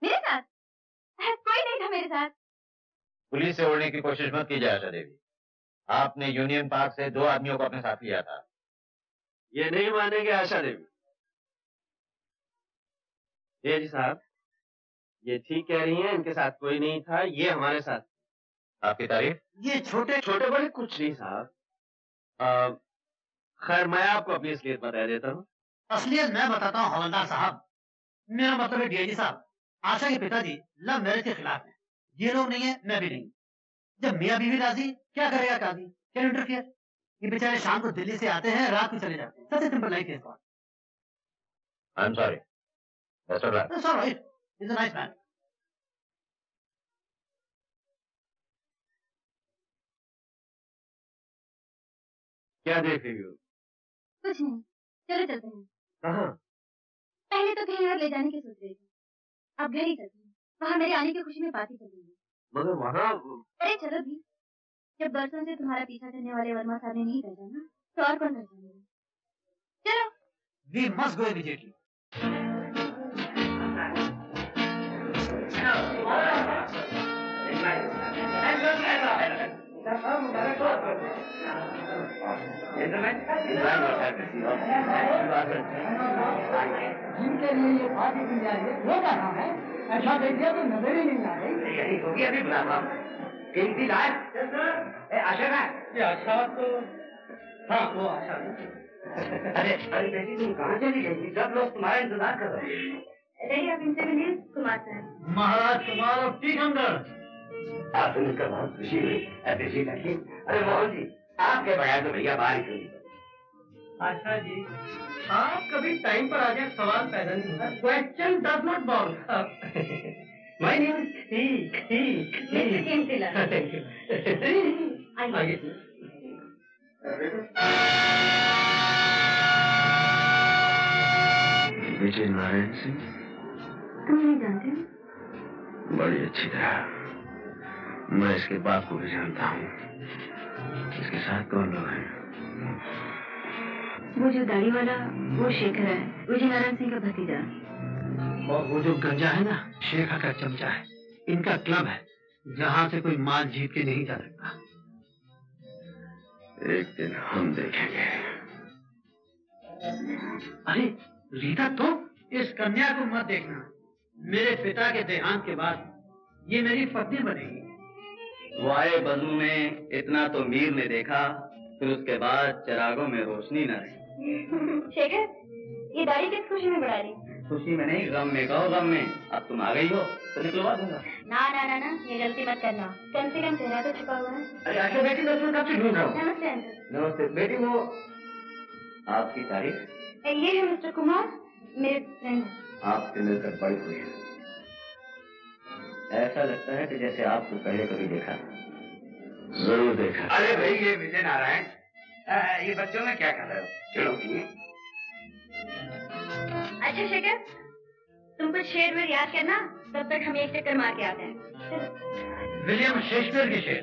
मेरे साथ? कोई नहीं था मेरे साथ। पुलिस से उड़ने की कोशिश मत कीजिए आशा देवी। आपने यूनियन पार्क से 2 आदमियों को अपने साथ लिया था। ये नहीं मानेंगे आशा देवी। ये जी साहब, ये ठीक कह रही हैं, इनके साथ कोई नहीं था, ये हमारे साथ। आपकी तारीफ? ये छोटे छोटे बड़े कुछ नहीं साहब। खैर मैं आपको अपनी असलियत बता देता हूँ। असलियत मैं बताता हूँ हवलदार साहब। मेरा मतलब है डीआईजी साहब, आशा के पिताजी लव मैरिज के खिलाफ हैं। ये लोग नहीं है, मैं भी नहीं। जब मियाँ बीवी राजी, क्या करेगा काजी? Can interfere? ये बेचारे शाम को दिल्ली से आते हैं, रात को चले जाते हैं। सबसे सिंपल लाइफ है। I am sorry. That's all right. That's all right. He's a nice man. क्या देख रही हो? कुछ नहीं, चलो चलते हैं। कहाँ? पहले तो कहीं और ले जाने की सोच रही थी, अब घर ही चलते हैं। वहाँ मेरे आने की खुशी में पार्टी करेंगे। मगर वहाँ? अरे चलो भी, जब बरसों से तुम्हारा पीछा करने वाले वर्मा साहब ने नहीं पहचाना, तो और कौन पहचानेगा? चलो। We must go immediately. जिनके लिए ये पार्टी की जा रही है वो क्या नाम है? ऐसा देख दिया तो नजर ही नहीं आ रही। यही होगी अभी बुलावा। कीमती लाल। आशा का? ये आशा तो हाँ वो आशा। अरे बेटी तुम कहाँ चली गई? सब लोग तुम्हारा इंतजार कर रहे हैं। रही आप इनसे मिलिए कुमार साहब। महाराज कुमार और टीकमगढ़। आप सुनकर बहुत खुशी हुई। बेटी लगी। अरे मोहन जी, आपके बगैर तो भैया बाहर ही नहीं। आशा जी, आप कभी टाइम पर आ जाए सवाल पैदा नहीं होता। Question does not ball. My name is आइए। विजय नारायण सिंह। तुम नहीं जानते? बड़ी अच्छी तरह। मैं इसके बाप को भी जानता हूँ। इसके साथ कौन लोग हैं? वो जो दाढ़ी वाला वो शेखर है, विजय नारायण सिंह का भतीजा। और वो जो गंजा है ना, शेखर का चमचा है। इनका क्लब है जहाँ से कोई माल जीत के नहीं जा सकता। एक दिन हम देखेंगे। अरे रीता, तो इस कन्या को मत देखना। मेरे पिता के देहांत के बाद ये मेरी पत्नी बनेगी। वाए बजू में इतना तो मीर ने देखा, फिर उसके बाद चिरागों में रोशनी न रही। शेखर, ये दाढ़ी किस खुशी में बढ़ा रही? खुशी में नहीं, गम में। कहो गम में। अब तुम आ गई हो तो निकलवा दूंगा। ना ना ना ना, ये गलती मत करना। कम से कम चेहरा तो छुपा हुआ है। अरे आशा बेटी, मैं तुम्हें कब से ढूंढ रहा हूँ। नमस्ते अंकल। नमस्ते बेटी। वो आपकी तारीफ? ये है मिस्टर कुमार, मेरे फ्रेंड। आपसे मिलकर बड़ी खुशी है। ऐसा लगता है कि जैसे आपको पहले कभी देखा। जरूर देखा। अरे भाई, ये विजय नारायण, ये बच्चों में क्या कर रहे हो? चलो की। अच्छा शेखर, तुम कुछ शेर वेर याद करना, तब तक हम एक चक्कर मार के आते हैं। विलियम शेक्सपियर के शेर।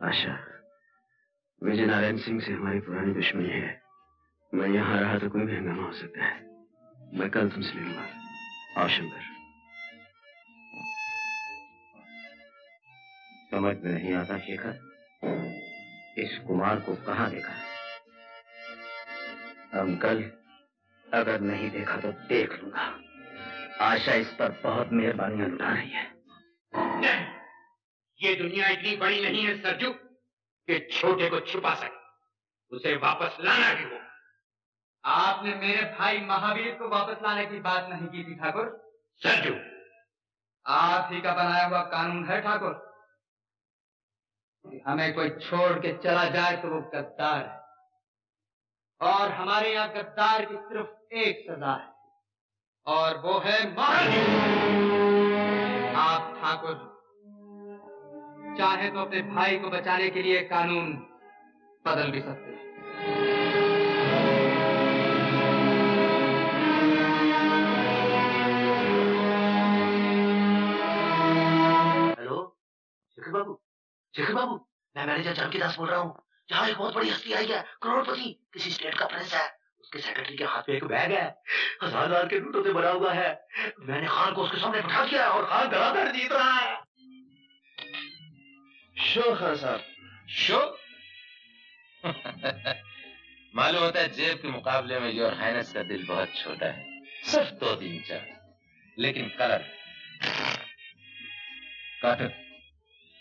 आशा, विजय नारायण सिंह से हमारी पुरानी दुश्मनी है। मैं यहाँ रहा तो कोई भी हंगामा हो सकता है। मैं कल तुमसे मिलूंगा। आओ शंकर। समझ में नहीं आता शेखर, इस कुमार को कहाँ देखा? अंकल, अगर नहीं देखा तो देख लूंगा। आशा इस पर बहुत मेहरबानियां लुटा रही है। नहीं, ये दुनिया इतनी बड़ी नहीं है सरजू कि छोटे को छुपा सके। उसे वापस लाना भी हो। आपने मेरे भाई महावीर को वापस लाने की बात नहीं की थी ठाकुर। सरजू, आप ही का बनाया हुआ कानून है ठाकुर। हमें कोई छोड़ के चला जाए तो वो गद्दार है, और हमारे यहाँ गद्दार की सिर्फ एक सजा है, और वो है मौत। आप ठाकुर चाहे तो अपने भाई को बचाने के लिए कानून बदल भी सकते हैं। हेलो शेखर बाबू, मैं मैनेजर जानकी दास बोल रहा हूँ। यहाँ एक बहुत बड़ी हस्ती आई है, करोड़पति, किसी स्टेट का प्रिंस है। उसके सेक्रेटरी के हाथ में एक बैग है, 1000 के नोटों से भरा हुआ है। मैंने खान को उसके सामने बिठा दिया और खान धड़ाधड़ जीत रहा है। शो खान साहब, शो? मालूम होता है जेब के मुकाबले में योर हाइनेस का दिल बहुत छोटा है, सिर्फ 2-3 चार, लेकिन कलर काटन।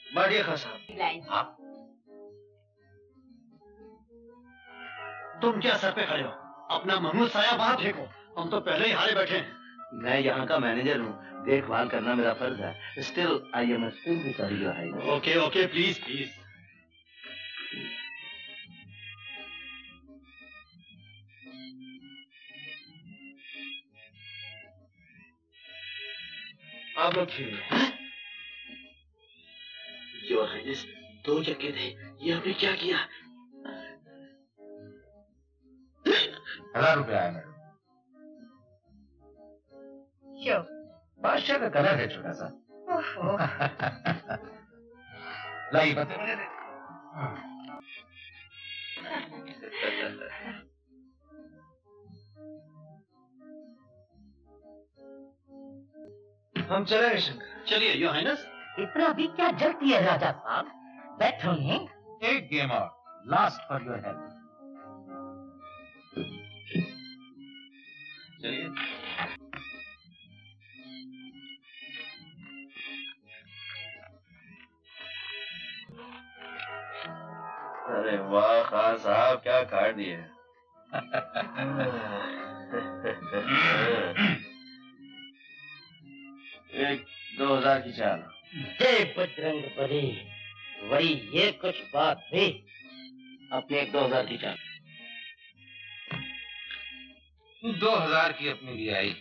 बढ़िया खान साहब। हाँ, तुम क्या सर पे खड़े हो? अपना महमूद साया वहां फेंको। हम तो पहले ही हारे बैठे हैं। मैं यहाँ का मैनेजर हूँ, देखभाल करना मेरा फर्ज है। Still I am still sorry your highness. Okay okay, please please. आप लोग खेलिए। योर हाइनेस, 2 चक्के थे, ये आपने क्या किया? 1000 रुपया आया मैडम। बादशाह का कलर है छोटा सा। लाइए पत्ते मुझे दे। हम चलेंगे शंकर। चलिए योर हाइनेस। इतना भी क्या जल्दी है राजा साहब, बैठिए। एक गेम और, लास्ट फॉर योर हेल्प। चलिए। अरे वाह खान साहब, क्या काट दिए। 2000 की चाल। जय बजरंग बली, वही ये कुछ बात थी। अपने 2000 की चाल। 2000 की अपनी भी आई।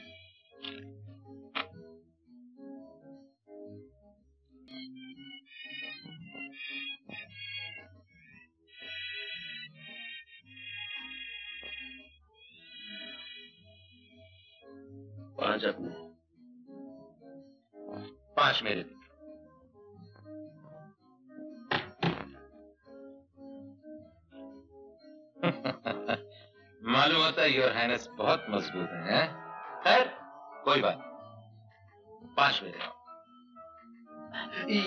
पांच अपने, 5 मेरे थे। मालूम होता है योर हाइनेस बहुत मजबूत है। खैर कोई बात, 5 मेरे।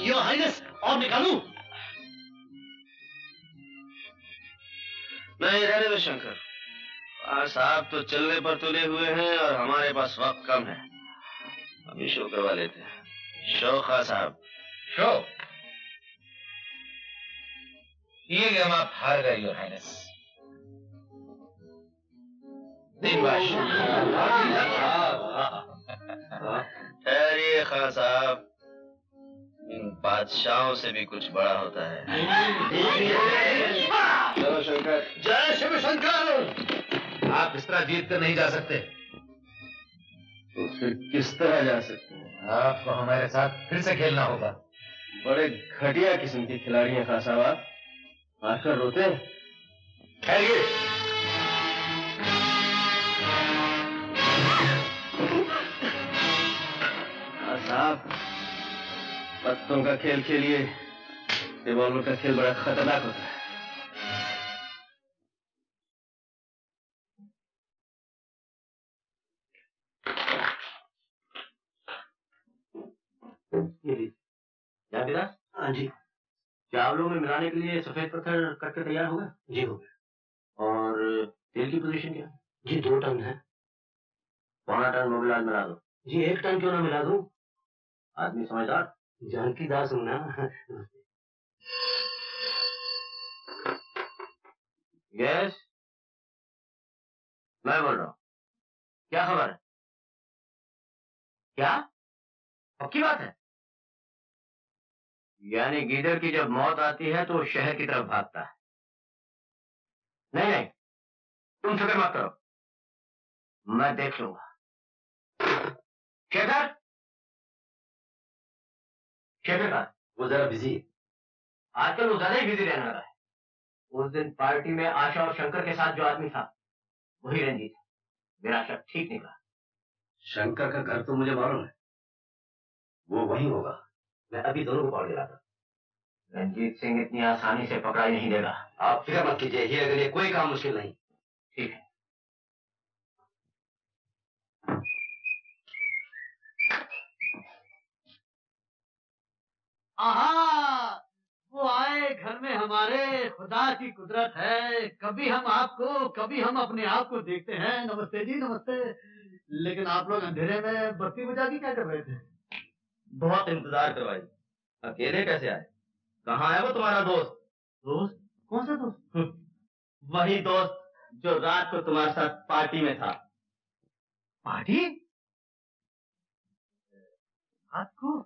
योर हाइनेस, और निकालूं? नहीं, रहने दो शंकर। साहब तो चलने पर तुले हुए हैं और हमारे पास वक्त कम है। अभी शो करवा लेते हैं। शो खान साहब। शो? ये गेम आप हार गए योर हाइनेस। ठहरिए खान साहब, इन बादशाहों से भी कुछ बड़ा होता है। चलो शंकर। जय शिव शंकर। आप इस तरह जीत कर नहीं जा सकते। तो फिर किस तरह जा सकते हैं? आपको हमारे साथ फिर से खेलना होगा। बड़े घटिया किस्म के खिलाड़ी हैं खान साहब आप, आकर रोते हैं। ठहरिए। खान साहब, पत्तों का खेल खेलिए, रिवॉल्वर का खेल बड़ा खतरनाक होता है। ये लीजिए। क्या मेरा? हाँ जी। चावलों में मिलाने के लिए सफेद पत्थर कट के तैयार होगा? जी हो गया। और तेल की पोजीशन क्या? जी 2 टन है। 1.25 टन मोबिल ऑयल मिला दो। जी 1 टन क्यों ना मिला दूं? आदमी समझदार। जानकी दास हूं ना। यस, मैं बोल रहा हूँ। क्या खबर है? क्या पक्की बात है? यानी गीदड़ की जब मौत आती है तो वो शहर की तरफ भागता है। नहीं नहीं, तुम फिक्र मत करो, मैं देख लूंगा। शेखर, शेखर का वो जरा बिजी है आजकल, वो ज्यादा ही बिजी रहने लगा है। उस दिन पार्टी में आशा और शंकर के साथ जो आदमी था वही रंजीत है। मेरा शक ठीक निकला। शंकर का घर तो मुझे मालूम है, वो वहीं होगा। मैं अभी दोनों को पकड़ दिलाता। रंजीत सिंह इतनी आसानी से पकड़ाई नहीं देगा। आप फिक्र मत कीजिए, ये अगर ये कोई काम मुश्किल नहीं। ठीक है। आहा, वो आए घर में हमारे, खुदा की कुदरत है। कभी हम आपको, कभी हम अपने आप को देखते हैं। नमस्ते जी, नमस्ते। लेकिन आप लोग अंधेरे में बत्ती बुझा के क्या कर रहे थे? बहुत इंतजार करवाई, अकेले कैसे आए? कहाँ है वो तुम्हारा दोस्त? दोस्त? कौन सा दोस्त? वही दोस्त जो रात को तुम्हारे साथ पार्टी में था। पार्टी? रात को?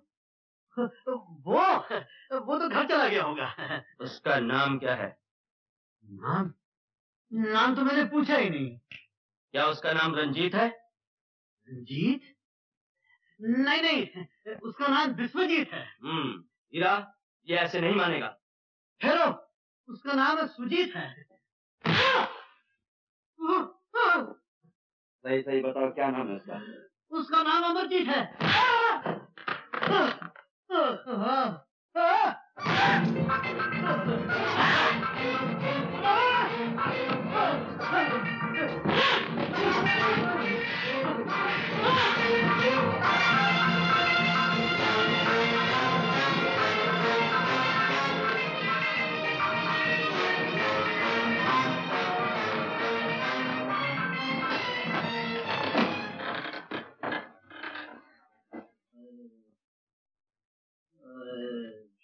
वो तो घर चला गया होगा। उसका नाम क्या है? नाम? नाम तो मैंने पूछा ही नहीं। क्या उसका नाम रंजीत है? रंजीत? नहीं नहीं, उसका नाम विश्वजीत है। हीरा, ये ऐसे नहीं मानेगा। हेलो, उसका नाम सुजीत है। सही सही बताओ, क्या नाम है उसका? उसका नाम अमरजीत है।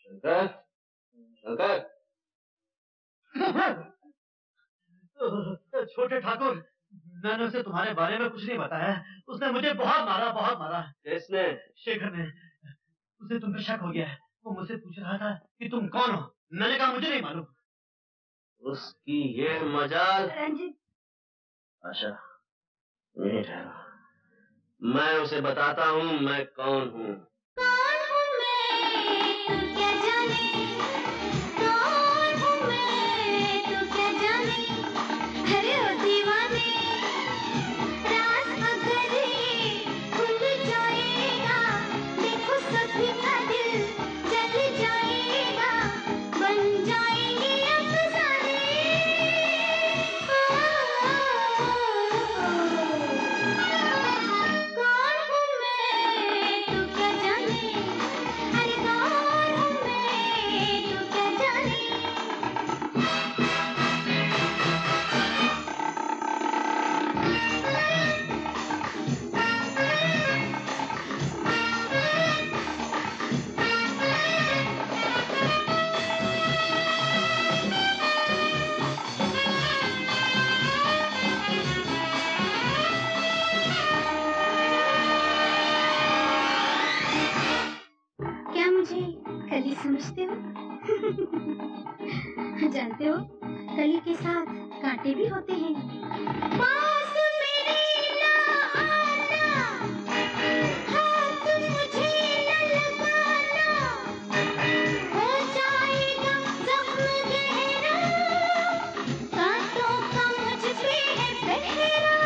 शंकर, शंकर। छोटे ठाकुर, मैंने उसे तुम्हारे बारे में कुछ नहीं बताया। उसने मुझे बहुत मारा, बहुत मारा। किसने? शेखर ने। उसे तुम पे शक हो गया है। वो मुझसे पूछ रहा था कि तुम कौन हो। मैंने कहा मुझे नहीं मालूम। उसकी ये मजाल। रंजीत। आशा, नहीं ठहरा, मैं उसे बताता हूँ मैं कौन हूँ। कौन हूँ मैं, तू क्या जाने। कौन हूँ मैं, तू क्या जाने। अरे ओ दीवाने, राज अगर ये खुल जाएगा, देखो सभी का दिल जल जाएगा, बन जाएंगे अफसाने। कौन हूँ मैं, तू क्या जाने। अरे कौन हूँ मैं, तू क्या जाने। क्या मुझे कली समझते हो? जानते हो, कली के साथ कांटे भी होते हैं। पास मेरे ना आना, हाथ मुझे न लगाना, हो जाएगा जख्म गहरा, कांटों का मुझ पे है पहरा।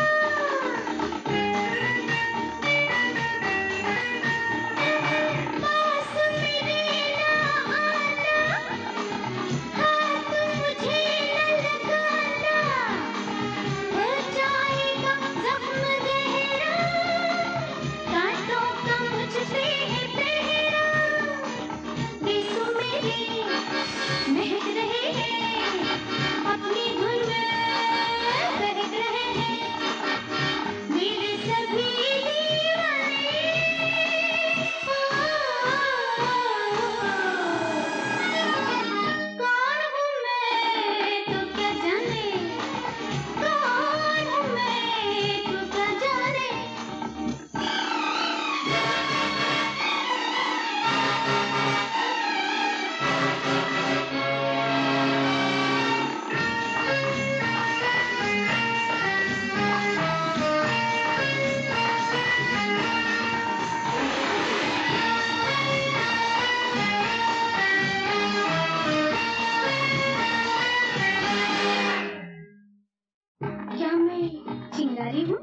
पास मेरे ना आना, हाथ मुझे न लगाना, हो चिंगारी हूँ।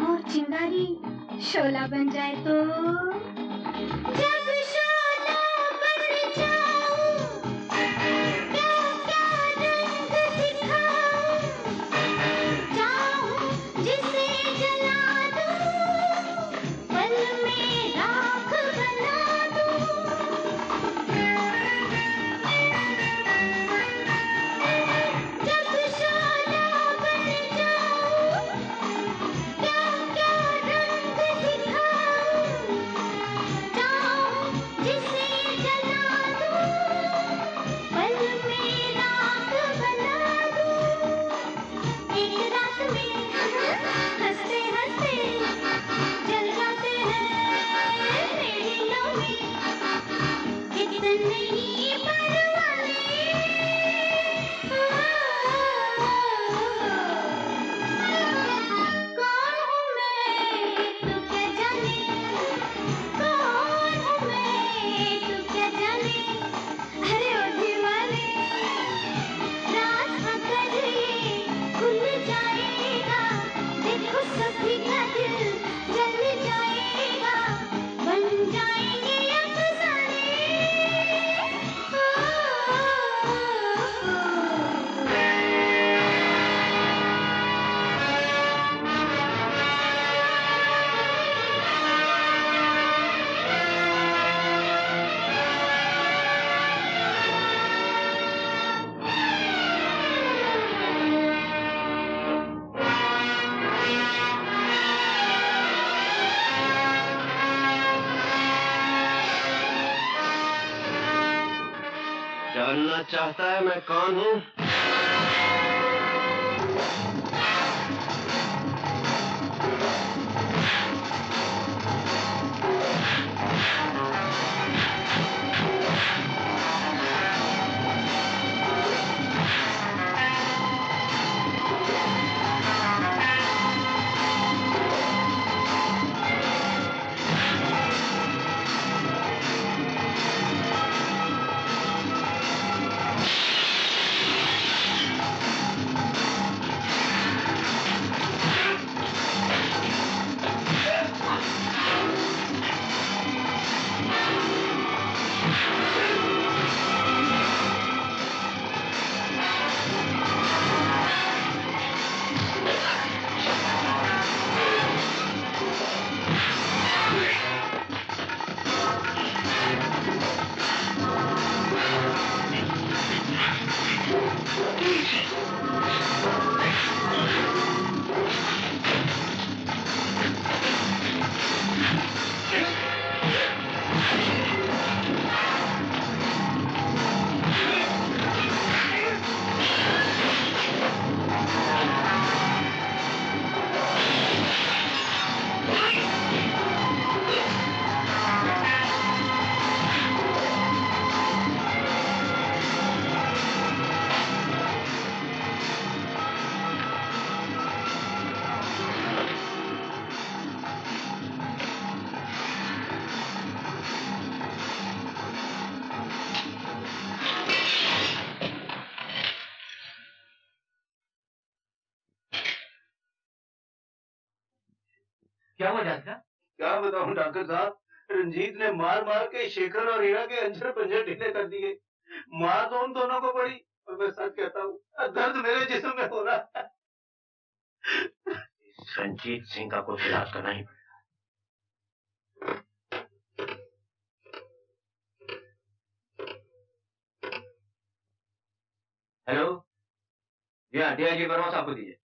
और चिंगारी शोला बन जाए तो जब शोला बन जाऊं क्या क्या रंग दिखाऊं, चाहूं जिसे जला दूं पल में राख बना दूं। जब शोला बन जाऊं क्या क्या रंग दिखाऊं, चाहूं जिसे जला दूं पल में राख बना दूं। एक रात में हंसते हंसते जल जाते हैं मेरी लोगे कितने ही परवाने। कौन हूँ मैं तू क्या जाने, कौन हूँ मैं तू क्या जाने। अरे ओ दीवाने राज अगर ये खुल जाएगा, देखो सभी का दिल जल जाएगा, बन जाएंगे अफसाने। जानना चाहता है मैं कौन हूँ? क्या हुआ जानता? क्या बताऊं डॉक्टर साहब, रंजीत ने मार मार के शेखर और हीरा के अंजर पंजर ढीले कर दिए। मार तो उन दोनों को पड़ी, और मैं सच कहता हूँ दर्द मेरे जिस्म में हो रहा है। रंजीत सिंह का कुछ इलाज करना ही पड़ेगा। हेलो, जी हाँ, डीआईजी वर्मा साहब को दीजिए।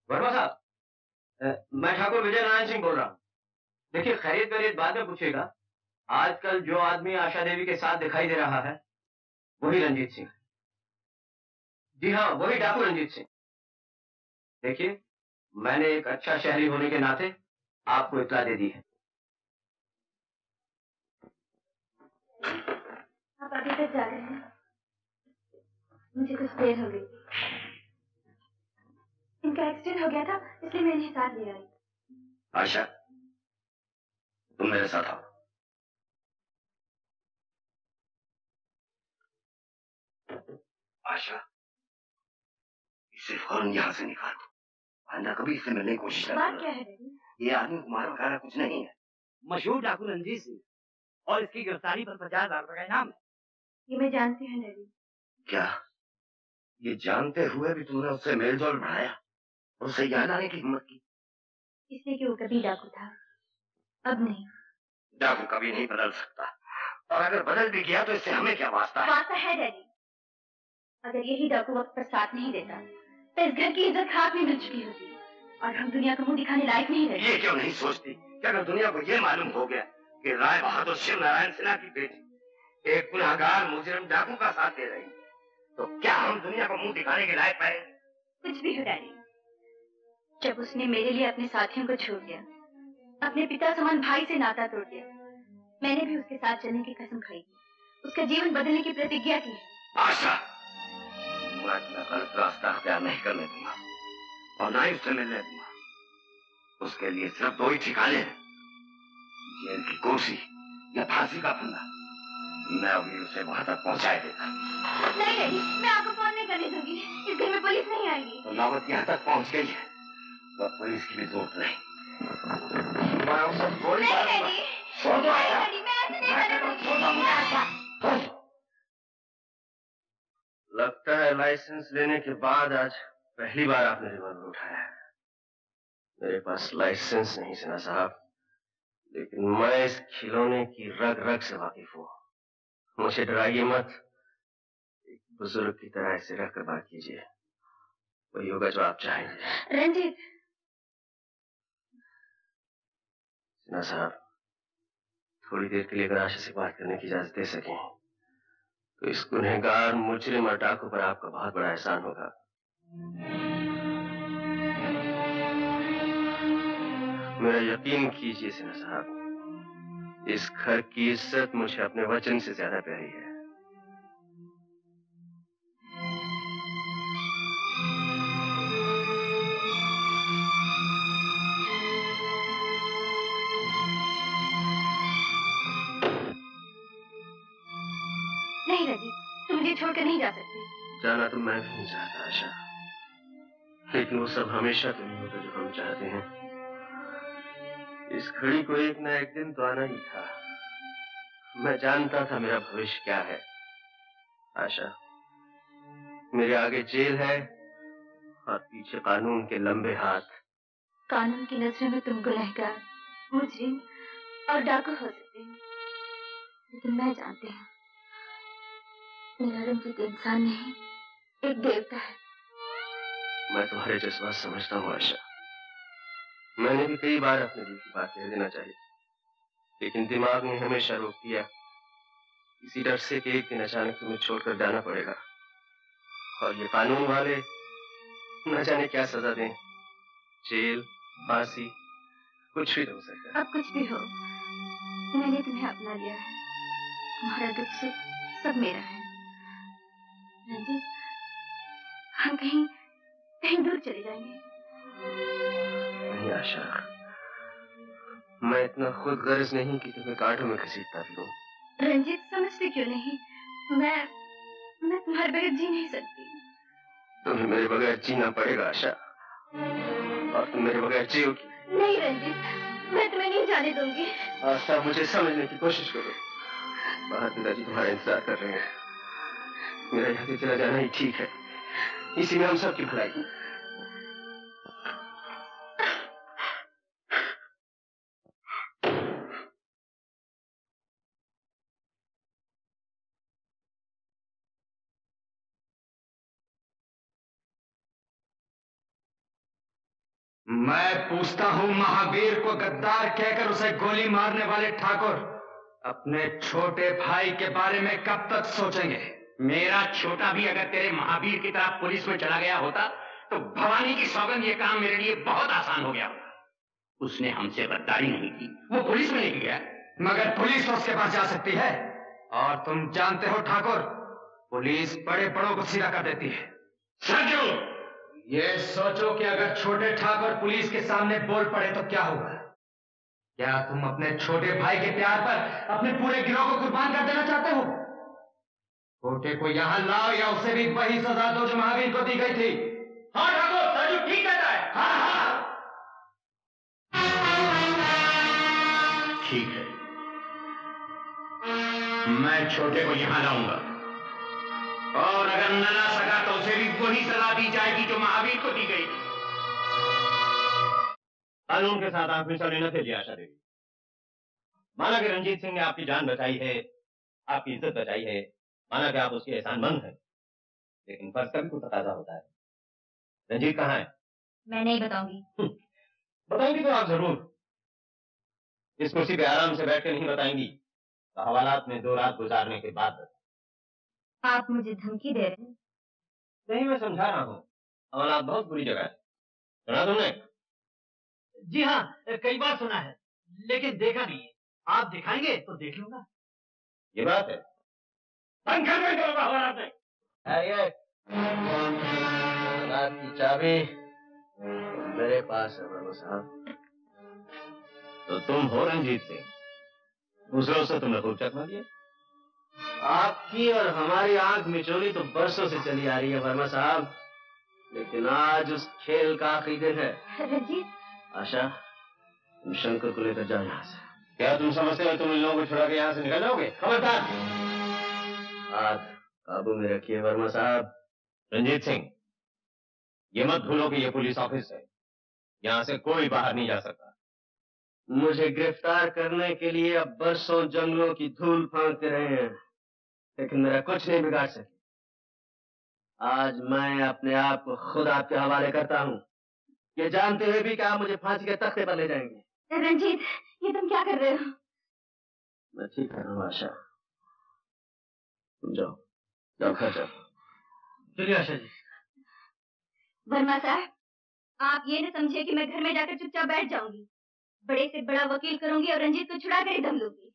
वर्मा साहब, मैं ठाकुर विजय नारायण सिंह बोल रहा हूँ। देखिए, खैरियत वैरियत बाद में पूछेगा। आजकल जो आदमी आशा देवी के साथ दिखाई दे रहा है वही रंजीत सिंह। जी हाँ, वही डाकू रंजीत सिंह। देखिए, मैंने एक अच्छा शहरी होने के नाते आपको इत्तला दे दी है। आप अभी तक जा रहे हैं? मुझे कुछ देर हो गई। इनका एक्सीडेंट हो गया था, इसलिए मैं इन्हें साथ ले आई। आशा, तुम मेरे साथ आओ। आशा, इसे फौरन यहाँ से निकाल दो, आइंदा कभी इससे मिलने की कोशिश बात क्या है डैडी? ये आदमी तुम्हारा वगैरह कुछ नहीं है। मशहूर डाकू रंजीत सिंह और इसकी गिरफ्तारी पर 50,000 रुपए का इनाम है। ये मैं जानती हूँ डैडी। क्या ये जानते हुए भी तुमने उससे मेलजोल बढ़ाया और उसे यहाँ लाने की हिम्मत की? इसलिए कि वो कभी डाकू था, अब नहीं। डाकू कभी नहीं बदल सकता, और अगर बदल भी गया तो इससे हमें क्या वास्ता है? वास्ता है डैडी। अगर यही डाकू वक्त पर साथ नहीं देता तो इस घर की इज्जत खाक में मिल चुकी होती और हम दुनिया को मुंह दिखाने लायक नहीं रहते। ये क्यों नहीं सोचती कि अगर दुनिया को ये मालूम हो गया कि राय बहादुर शिव नारायण सिन्हा की बेटी एक गुनहगार मुजरिम डाकू का साथ दे रही, तो क्या हम दुनिया को मुंह दिखाने के लायक पाए? कुछ भी हो डैडी, जब उसने मेरे लिए अपने साथियों को छोड़ दिया, अपने पिता समान भाई से नाता तोड़ दिया, मैंने भी उसके साथ चलने की कसम खाई, उसका जीवन बदलने की प्रतिज्ञा की है। आशा, मैं अपना गलत रास्ता अख्तियार नहीं करने दूंगा और ना ही उससे मिलने दूंगा। उसके लिए सिर्फ दो ही ठिकाने हैं, जेल की कुर्सी या फांसी का फंदा। मैं अभी उसे वहां तक पहुंचाए देता। नहीं डैडी, मैं आपको फोन नहीं करने दूंगी, इस घर में पुलिस नहीं आएगी। तो नौबत यहाँ तक पहुंच गई है, तो पुलिस की भी जरूरत नहीं। मैं उसे गोली मारूंगा। छोड़ दो आशा। मैं ऐसे नहीं करने दूंगी। लगता है लाइसेंस लेने के बाद आज पहली बार आपने रिवॉल्वर उठाया है। मेरे पास लाइसेंस नहीं सिन्हा साहब, लेकिन मैं इस खिलौने की रग रग से वाकिफ हूँ। मुझे डराइए मत, एक बुजुर्ग की तरह ऐसे रहकर बात कीजिए, वही होगा जो आप चाहेंगे। रंजीत। सिन्हा साहब, थोड़ी देर के लिए अगर आशा से बात करने की इजाजत दे सकें तो इस गुनहगार मुजरिम और डाकू पर आपका बहुत बड़ा एहसान होगा। मेरा यकीन कीजिए सिन्हा साहब, इस घर की इज्जत मुझे अपने वचन से ज्यादा प्यारी है। नहीं रंजीत, तुम मुझे छोड़कर नहीं जा सकते। जाना तो मैं भी नहीं चाहता आशा, लेकिन वो सब हमेशा तो नहीं होता जो हम चाहते हैं। इस घड़ी को एक न एक दिन तो आना ही था। मैं जानता था मेरा भविष्य क्या है। आशा, मेरे आगे जेल है और पीछे कानून के लंबे हाथ। कानून की नजरों में तुम गुनहगार, मुजरिम और डाकू हो सकते हो, लेकिन मैं जानती हूँ मेरा रंजीत इंसान नहीं, एक देवता है। मैं तुम्हारे जज्बात समझता हूँ आशा। मैंने भी कई बार अपने दिल की बात कह देना चाहिए, लेकिन दिमाग ने हमेशा रोक दिया, इसी डर से कि एक दिन अचानक तुम्हें छोड़कर जाना पड़ेगा और ये कानून वाले न जाने क्या सजा दें, जेल, फांसी, कुछ भी हो सकता है। अब कुछ भी हो, मैंने तुम्हें अपना लिया है, तुम्हारा दुख सुख सब मेरा है। रंजीत, हम कहीं दूर चले जाएंगे। नहीं आशा, मैं इतना खुद गर्ज नहीं कि तुम्हें कांटों में घसीटता फिरूं। रंजीत, समझते क्यों नहीं? मैं तुम्हारे बगैर जी नहीं सकती। तुम्हें मेरे बगैर जीना पड़ेगा आशा, और तुम मेरे बगैर जियोगी। नहीं रंजीत, मैं तुम्हें नहीं जाने दूंगी। आशा, मुझे समझने की कोशिश करो। बाहर पिताजी तुम्हारा इंतजार कर रहे हैं। मेरा यहाँ से चला जाना ही ठीक है, इसी में हम सबकी भलाई है। मैं पूछता हूं, महावीर को गद्दार कहकर उसे गोली मारने वाले ठाकुर अपने छोटे भाई के बारे में कब तक सोचेंगे? मेरा छोटा भी अगर तेरे महावीर की तरह पुलिस में चला गया होता तो भवानी की सौगंध ये काम मेरे लिए बहुत आसान हो गया होता। उसने हमसे गद्दारी नहीं की, वो पुलिस में नहीं गया। मगर पुलिस तो उसके पास जा सकती है, और तुम जानते हो ठाकुर, पुलिस बड़े बड़ों को सीधा कर देती है। सरजू, ये सोचो कि अगर छोटे ठाकुर पुलिस के सामने बोल पड़े तो क्या होगा? क्या तुम अपने छोटे भाई के प्यार पर अपने पूरे गिरोह को कुर्बान कर देना चाहते हो? छोटे को यहां लाओ या उसे भी वही सजा दो जो महावीर को दी गई थी। हाँ ठाकुर, सरजू ठीक कहता है। हाँ हाँ ठीक है, मैं छोटे को यहां लाऊंगा और अगर न ला सका तो उसे भी वही सजा दी जाएगी जो महावीर को दी गई। कानून के साथ आंख मिचौली न खेलिए आशा देवी। माना कि रंजीत सिंह ने आपकी जान बचाई है, आपकी इज्जत बचाई है, माना कि आप उसके एहसानमंद हैं, लेकिन फर्ज का भी कुछ तकाजा होता है। रंजीत कहाँ है? मैं नहीं बताऊंगी। बताएंगी तो आप जरूर। इस कुर्सी पे आराम से बैठ के नहीं बताएंगी तो हवालात में 2 रात गुजारने के बाद बताएंगी। आप मुझे धमकी दे रहे हैं? नहीं, मैं समझा रहा हूँ। हवालात बहुत बुरी जगह है। सुना तुमने? जी हाँ, कई बार सुना है, लेकिन देखा नहीं है। आप दिखाएंगे तो देख लूंगा। ये बात है। पंखा में होगा हवालात में। रात की चाबी मेरे पास है वर्मा साहब। तो तुम हो रंजीत सिंह? दूसरों से तुमने खूब चकमा दिया। आपकी और हमारी आंख मिचोली तो बरसों से चली आ रही है वर्मा साहब, लेकिन आज उस खेल का आखिरी दिन है। रंजीत, आशा, तुम शंकर को लेकर जाओ यहाँ से। क्या तुम समझते हो तुम इन लोगों को छुड़ा के यहाँ से निकल जाओगे? खबरदार! हाथ काबू में रखिए वर्मा साहब। रंजीत सिंह, ये मत भूलो कि ये पुलिस ऑफिस है, यहाँ से कोई बाहर नहीं जा सकता। मुझे गिरफ्तार करने के लिए अब बरसों जंगलों की धूल फांकते रहे हैं, लेकिन मेरा कुछ नहीं बिगाड़ सके। आज मैं अपने आप को खुद आपके हवाले करता हूँ, ये जानते हुए भी कि आप मुझे फांसी के तख्ते पर ले जाएंगे। रंजीत, ये तुम क्या कर रहे हो? मैं ठीक कर रहा हूँ आशा। तुम जाओ, जाओ घर जाओ। चलिए आशा जी। वर्मा साहब, आप ये न समझे कि मैं घर में जाकर चुपचाप बैठ जाऊंगी। बड़े से बड़ा वकील करूंगी और रंजीत को छुड़ा कर ही दम लूंगी।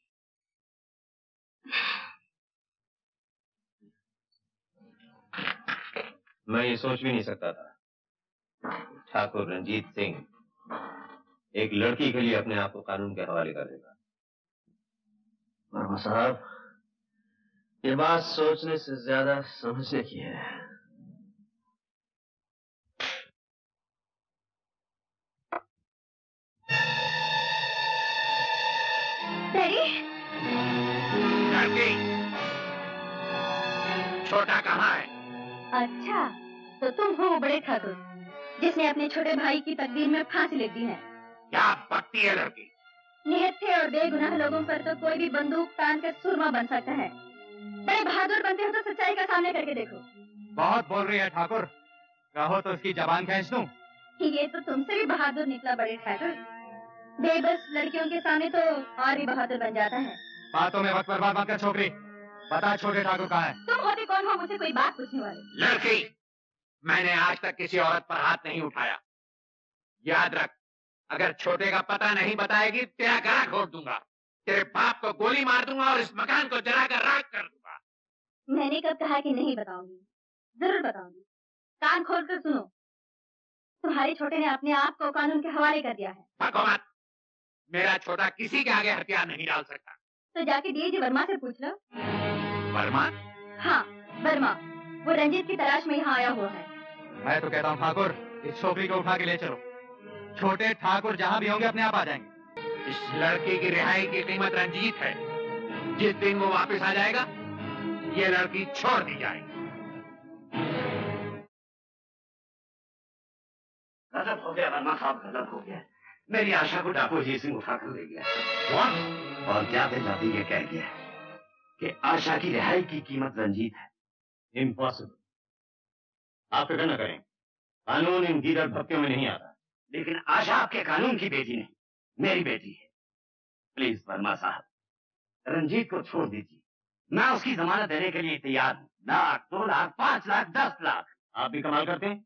मैं ये सोच भी नहीं सकता था ठाकुर रंजीत सिंह एक लड़की के लिए अपने आप को कानून के हवाले कर देगा। वर्मा साहब, ये बात सोचने से ज्यादा समझने की है। छोटा कहाँ है? अच्छा, तो तुम हो वो बड़े ठाकुर जिसने अपने छोटे भाई की तकदीर में फांसी लिख दी है। क्या बकती है लड़की? निहत्थे और बेगुनाह लोगों पर तो कोई भी बंदूक तान कर सुरमा बन सकता है। बड़े बहादुर बनते हो तो सच्चाई का सामने करके देखो। बहुत बोल रही है ठाकुर, कहो तो उसकी जबान खींच दूं। ये तो तुमसे भी बहादुर निकला बड़े ठाकुर। बेबस लड़कियों के सामने तो और भी बहादुर बन जाता है। बातों में वक्त बर्बाद मत कर छोकरी, बता छोटे ठाकुर कहाँ है? तुम होते कौन हो मुझसे कोई बात पूछने वाले? लड़की, मैंने आज तक किसी औरत पर हाथ नहीं उठाया। याद रख, अगर छोटे का पता नहीं बताएगी तेरा गला घोट दूंगा, तेरे बाप को गोली मार दूंगा और इस मकान को जलाकर राख कर दूंगा। मैंने कब कहा कि नहीं बताऊंगी? जरूर बताऊंगी। कान खोल कर सुनो, तुम्हारे छोटे ने अपने आप को कानून के हवाले कर दिया है। भगो मत, मेरा छोटा किसी के आगे हथियार नहीं डाल सकता। तो जाके डीएजी वर्मा से पूछ लो। वर्मा? हाँ, वर्मा, वो रंजीत की तलाश में यहाँ आया हुआ है। मैं तो कहता हूँ ठाकुर, इस छोकरी को उठा के ले चलो। छोटे ठाकुर जहाँ भी होंगे अपने आप आ जाएंगे। इस लड़के की रिहाई की कीमत रंजीत है। जिस दिन वो वापस आ जाएगा, ये लड़की छोड़ दी जाएगी। गजब हो गया वर्मा साहब, गजब हो गया। मेरी आशा को डाकू अजीत सिंह उठा कर ले गया। और जाते जाते ये कह गया कि आशा की रिहाई की कीमत रंजीत है। इम्पॉसिबल। आप फिक्र न करें, कानून इन गीदड़ भक्तियों में नहीं आता। लेकिन आशा आपके कानून की बेटी नहीं, मेरी बेटी है। प्लीज वर्मा साहब, रंजीत को छोड़ दीजिए। मैं उसकी जमानत देने के लिए तैयार हूँ। 1 लाख, 2 लाख, 5 लाख, 10 लाख। आप भी कमाल करते हैं।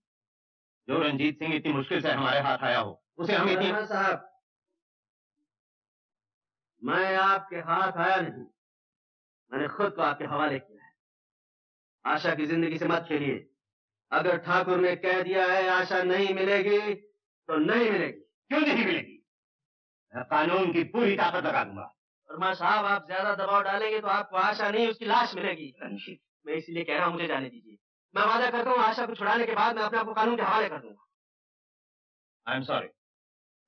जो रंजीत सिंह इतनी मुश्किल से हमारे हाथ आया हो, उसे हम इतनी... साहब, मैं आपके हाथ आया नहीं, मैंने खुद को आपके हवाले किया है। आशा की जिंदगी से मत खेलिए। अगर ठाकुर ने कह दिया है आशा नहीं मिलेगी तो नहीं मिलेगी। क्यों नहीं मिलेगी? मैं कानून की पूरी ताकत लगा दूंगा। वर्मा साहब, आप ज्यादा दबाव डालेंगे तो आपको आशा नहीं उसकी लाश मिलेगी। मैं इसलिए कह रहा हूँ, मुझे जाने दीजिए। मैं वादा करता हूँ आशा को छुड़ाने के बाद मैं अपने आप को कानून के हवाले कर दूंगा। आई एम सॉरी,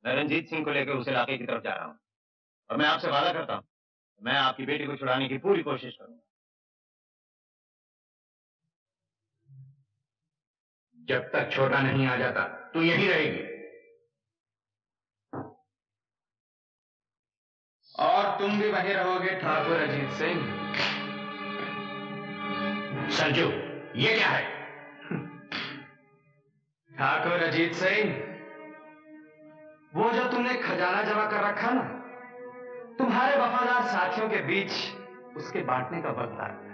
मैं रंजीत सिंह को लेकर उस इलाके की तरफ जा रहा हूँ और मैं आपसे वादा करता हूँ मैं आपकी बेटी को छुड़ाने की पूरी कोशिश करूंगा। जब तक छोटा नहीं आ जाता तू यहीं रहेगी और तुम भी वहीं रहोगे ठाकुर अजीत सिंह। संजू, ये क्या है? ठाकुर अजीत सिंह, वो जो तुमने खजाना जमा कर रखा ना, तुम्हारे वफादार साथियों के बीच उसके बांटने का वक्त आ गया।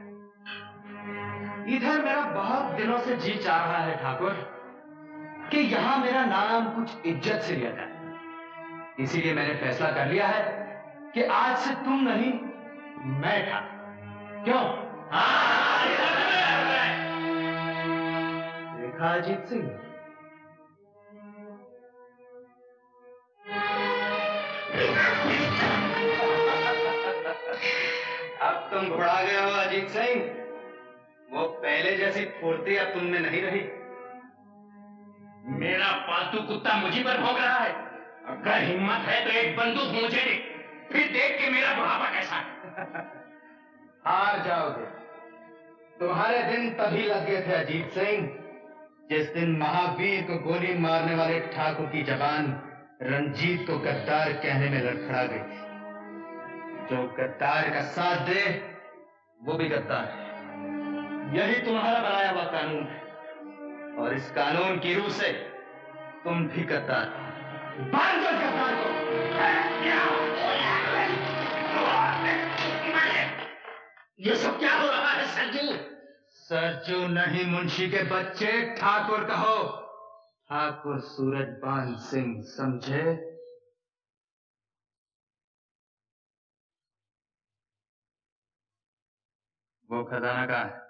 इधर मेरा बहुत दिनों से जी चाह रहा है ठाकुर कि यहां मेरा नाम कुछ इज्जत से लिया जाए। इसीलिए मैंने फैसला कर लिया है कि आज से तुम नहीं, मैं ठाकुर। क्यों? देखा अजीत सिंह, अब तुम घबरा गए हो अजीत सिंह। वो पहले जैसी फुर्ती अब तुम में नहीं रही। मेरा पालतू कुत्ता मुझी पर भौंक रहा है। अगर हिम्मत है तो एक बंदूक मुझे दे, फिर देख के मेरा बुढ़ापा कैसा है। हार जाओगे। तुम्हारे दिन तभी लग गए थे अजीत सिंह, जिस दिन महावीर को गोली मारने वाले ठाकुर की जबान रंजीत को गद्दार कहने में लड़खड़ा गई थी। जो गद्दार का साथ दे वो भी गद्दार है। यही तुम्हारा बनाया हुआ कानून है और इस कानून की रूह से तुम भी गद्दार हो। बांध दो गद्दार को। ये सब क्या हो रहा है सरजू? सरजू नहीं, मुंशी के बच्चे, ठाकुर कहो। ठाकुर सूरजबान सिंह, समझे? वो खजाना कहाँ है?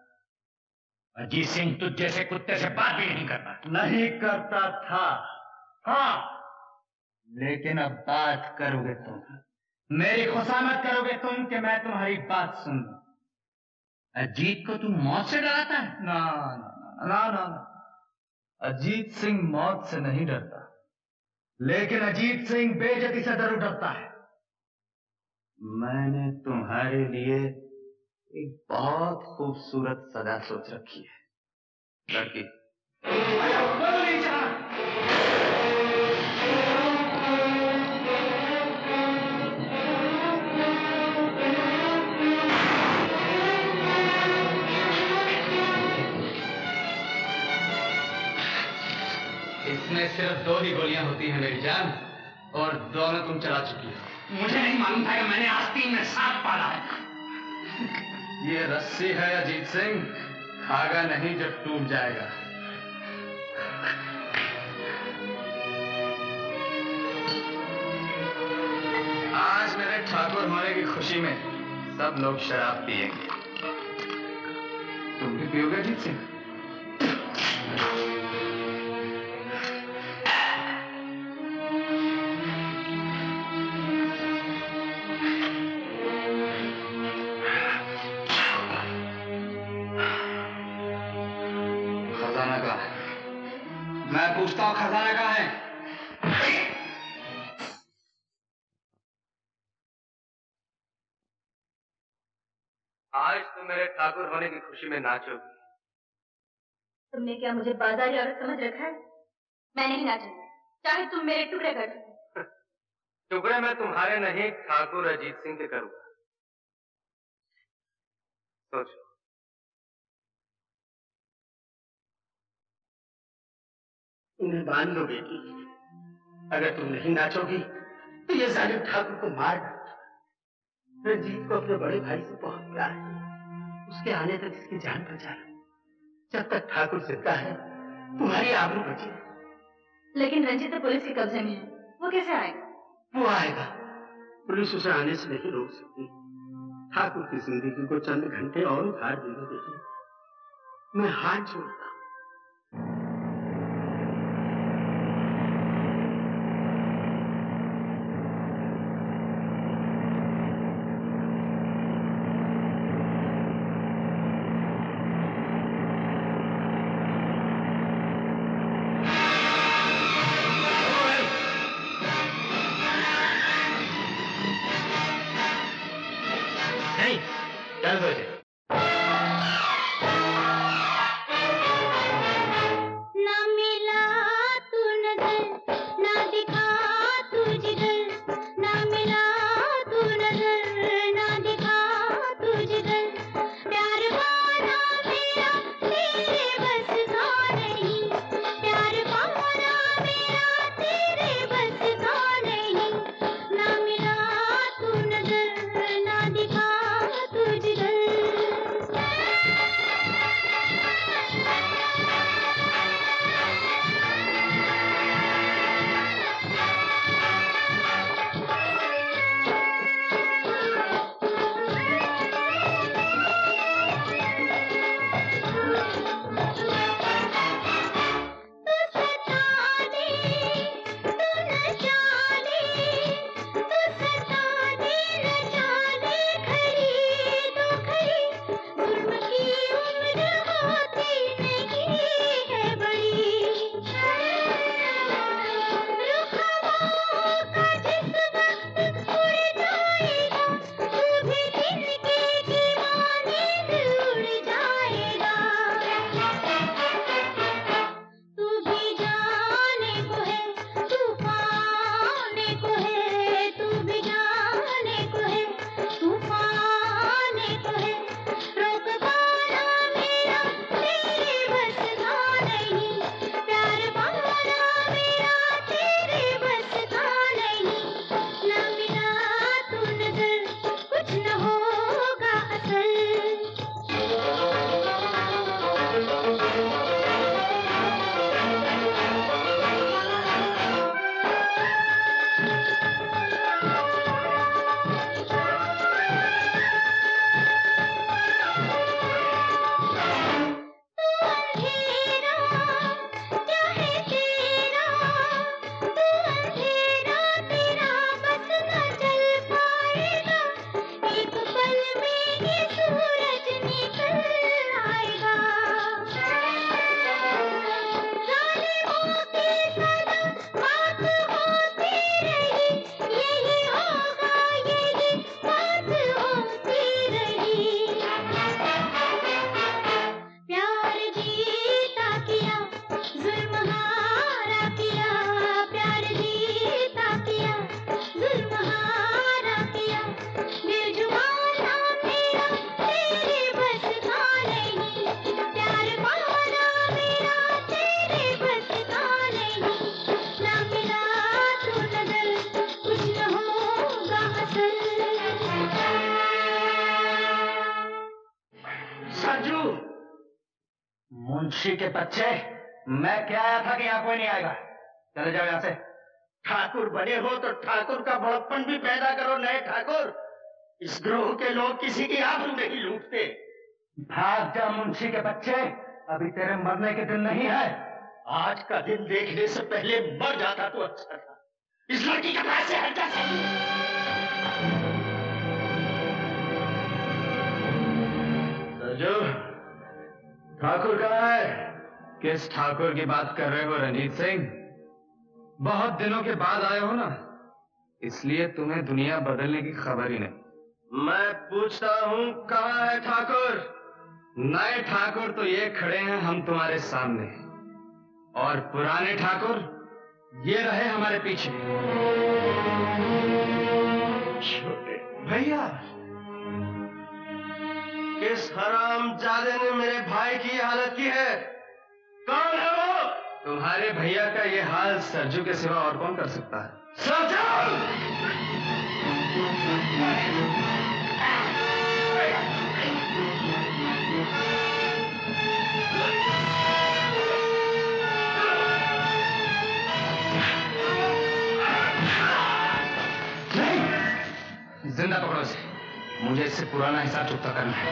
अजीत सिंह तुझ जैसे कुत्ते से बात भी नहीं करता। नहीं करता था, हाँ, लेकिन अब बात करोगे तुम। मेरी खुशामद करोगे तुम कि मैं तुम्हारी बात सुन लूं। अजीत को तू मौत से डराता है? ना ना ना ना ना, अजीत सिंह मौत से नहीं डरता, लेकिन अजीत सिंह बेइज्जती से जरूर डरता है। मैंने तुम्हारे लिए एक बहुत खूबसूरत सजा सोच रखी है। लड़की इसमें सिर्फ 2 ही गोलियां होती हैं मेरी जान, और दोनों तुम चला चुकी हो। मुझे नहीं मालूम था कि मैंने आस्तीन में सांप पाला है। ये रस्सी है अजीत सिंह, धागा नहीं जो टूट जाएगा। आज मेरे ठाकुर होने की खुशी में सब लोग शराब पिएंगे। तुम भी पियोगे अजीत सिंह? खजाना कहाँ है? मैं पूछता हूँ, खजाना कहाँ है? आज तुम मेरे ठाकुर होने की खुशी में नाचोगी। तुमने क्या मुझे बाजारी औरत समझ रखा है? मैं नहीं नाचूंगी, चाहे तुम मेरे टुकड़े कर दो। टुकड़े मैं तुम्हारे नहीं, ठाकुर अजीत सिंह के करूंगा। सोचो। उन्हें बांध लो बेटी। अगर तुम नहीं नाचोगी तो ये जालिम ठाकुर को मार डालेगा। रंजीत को अपने बड़े भाई से बहुत प्यार है, उसके आने तक इसकी जान बचा लो। जब तक ठाकुर जिंदा है तुम्हारी आबरू बची है। लेकिन रंजीत तो पुलिस के कब्जे में है, वो कैसे आएगा? वो आएगा, पुलिस उसे आने से नहीं रोक सकती। ठाकुर की जिंदगी को चंद घंटे और उधार दे दो बेटी, मैं हाथ जोड़ता। मुंशी के बच्चे, मैं क्या आया था कि यहाँ कोई नहीं आएगा। चले जाओ यहाँ से। ठाकुर बने हो तो ठाकुर का बड़प्पन भी पैदा करो। नए ठाकुर, इस ग्रोह के लोग किसी की आबरू नहीं लूटते। भाग जा मुंशी के बच्चे, अभी तेरे मरने के दिन नहीं है। आज का दिन देखने से पहले मर जाता तो अच्छा था। इस लड़की के पास से हट जा। सरजू, ठाकुर कहाँ है? किस ठाकुर की बात कर रहे हो रंजीत सिंह? बहुत दिनों के बाद आए हो ना, इसलिए तुम्हें दुनिया बदलने की खबर ही नहीं। मैं पूछता हूँ कहाँ है ठाकुर? नए ठाकुर तो ये खड़े हैं हम तुम्हारे सामने, और पुराने ठाकुर ये रहे हमारे पीछे। छोटे भैया, किस हरामजादे ने मेरे भाई की हालत की है? कौन है वो? तुम्हारे भैया का ये हाल सरजू के सिवा और कौन कर सकता है? नहीं, जिंदा पकड़ो इसे। मुझे इससे पुराना हिसाब चुकता करना है।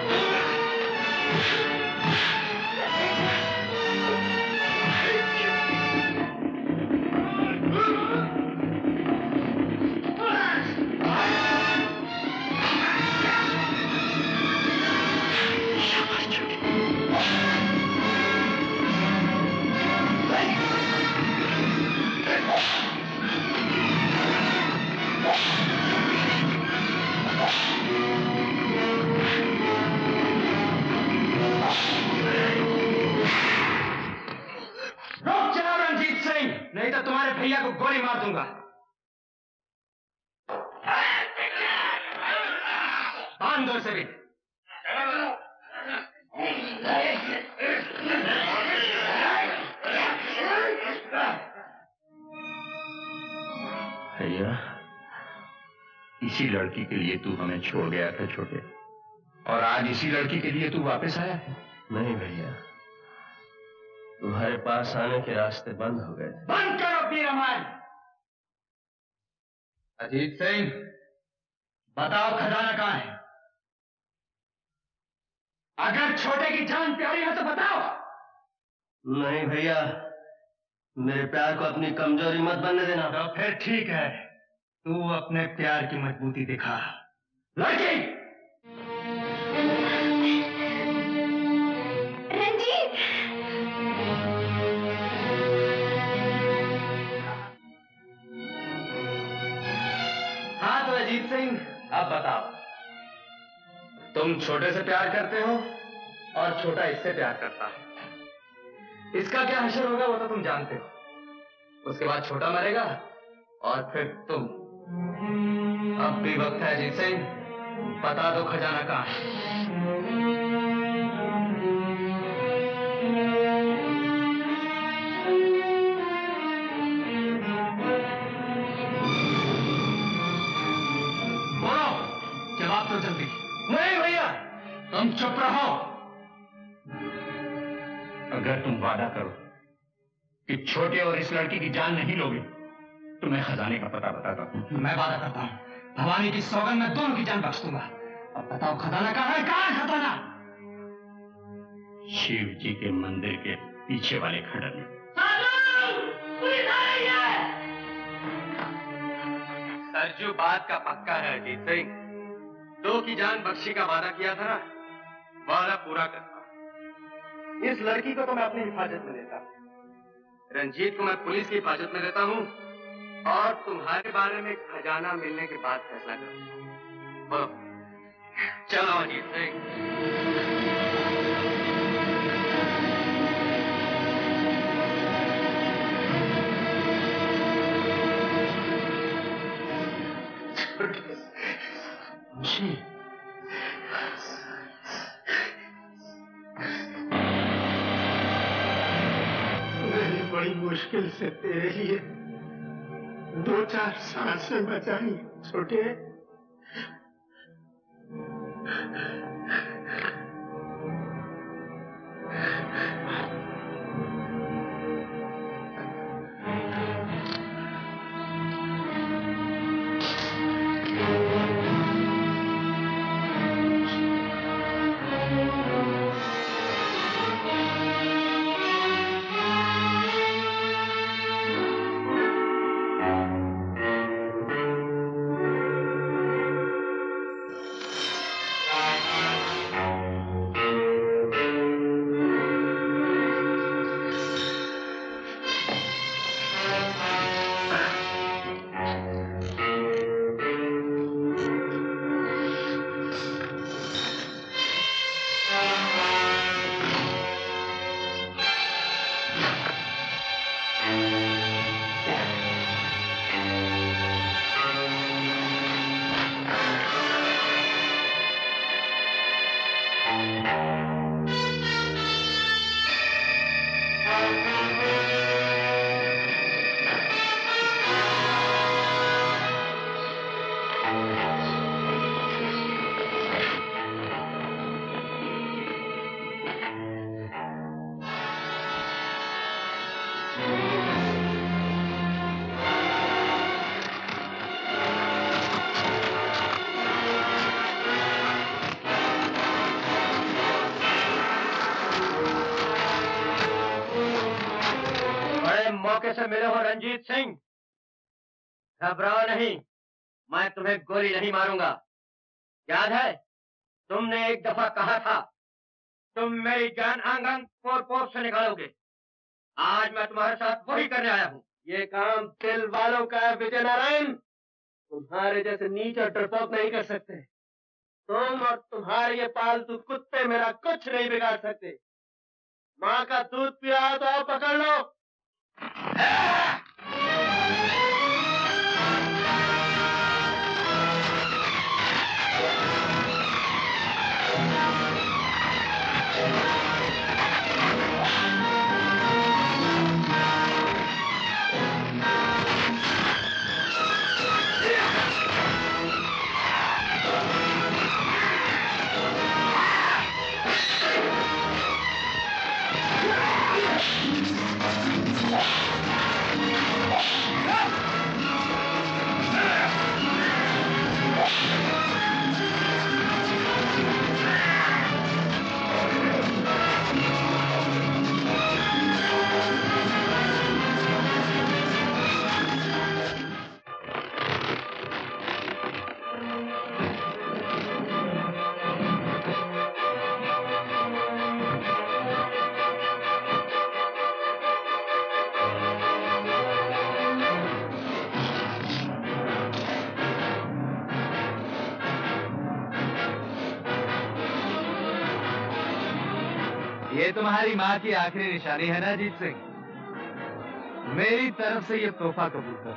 नहीं तो तुम्हारे भैया को गोली मार दूंगा। बांध दो इसे भी। भैया, इसी लड़की के लिए तू हमें छोड़ गया था छोटे, और आज इसी लड़की के लिए तू वापस आया है? नहीं भैया, तुम्हारे पास आने के रास्ते बंद हो गए। बंद करो अपनी रामायण। अजीत सिंह, बताओ खजाना कहाँ है? अगर छोटे की जान प्यारी है तो बताओ। नहीं भैया, मेरे प्यार को अपनी कमजोरी मत बनने देना। तो फिर ठीक है, तू अपने प्यार की मजबूती दिखा। लड़की रंजीत, हाँ तो अजीत सिंह, अब बताओ, तुम छोटे से प्यार करते हो और छोटा इससे प्यार करता है। इसका क्या हश्र होगा वो तो तुम जानते हो। उसके बाद छोटा मरेगा और फिर तुम। अब भी वक्त है अजीत सिंह, बता दो खजाना कहाँ है। बोलो, जवाब दो जल्दी। नहीं भैया, तुम चुप रहो। अगर तुम वादा करो कि छोटे और इस लड़की की जान नहीं लोगे तो मैं खजाने का पता बताता हूँ। मैं वादा करता हूँ, भवानी की सौगंध में दोनों की जान बख्श दूंगा। अब बताओ खजाना कहाँ है? कहाँ है खजाना? शिव जी के मंदिर के पीछे वाले खंडर में। सरजू बात का पक्का है अजीत सिंह। 2 की जान बख्शी का वादा किया था ना, वादा पूरा करता। इस लड़की को तो मैं अपनी हिफाजत में लेता, रंजीत को मैं पुलिस की हिफाजत में लेता हूँ, और तुम्हारे बारे में खजाना मिलने के बाद फैसला करूंगा। बोलो, चलो अजीत सिंह। मैंने बड़ी मुश्किल से तेरे लिए 2-4 सांसें बचाई छोटे। मौके से मिले हो रंजीत सिंह, घबराओ नहीं, मैं तुम्हें गोली नहीं मारूंगा। याद है तुमने एक दफा कहा था तुम मेरी जान आंगन पोर पोर से निकालोगे। आज मैं तुम्हारे साथ वही करने आया हूँ। ये काम दिल वालों का है विजय नारायण, तुम्हारे जैसे नीच और डरपोक नहीं कर सकते। तुम और तुम्हारे ये पालतू कुत्ते मेरा कुछ नहीं बिगाड़ सकते। माँ का दूध पिया तो आओ पकड़ लो। ये तुम्हारी माँ की आखिरी निशानी है ना जीत सिंह? मेरी तरफ से ये तोहफा कबूतर।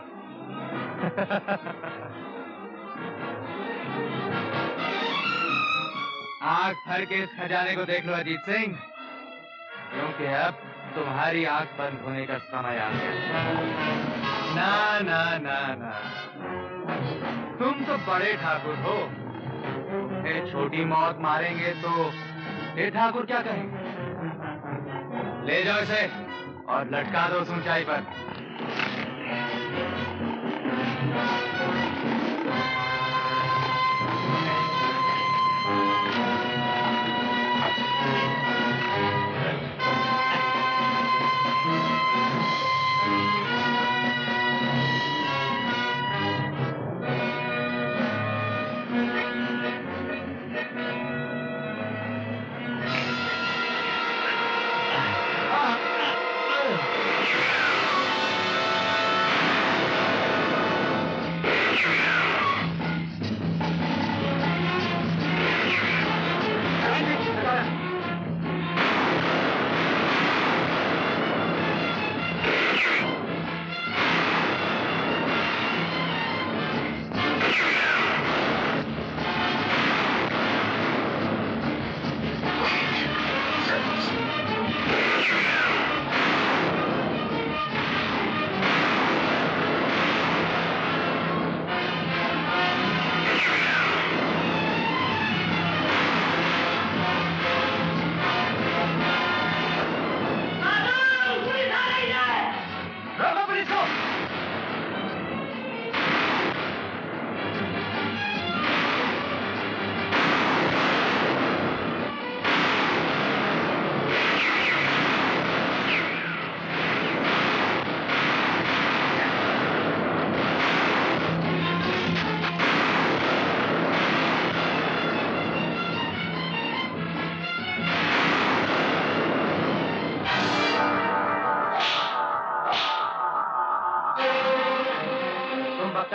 आंख भर के इस खजाने को देख लो अजीत सिंह, क्योंकि अब तुम्हारी आंख बंद होने का समय आ गया। ना ना ना ना, तुम तो बड़े ठाकुर हो, तुम्हें छोटी मौत मारेंगे तो ये ठाकुर क्या कहेंगे? ले जाओ इसे और लटका दो उस ऊंचाई पर।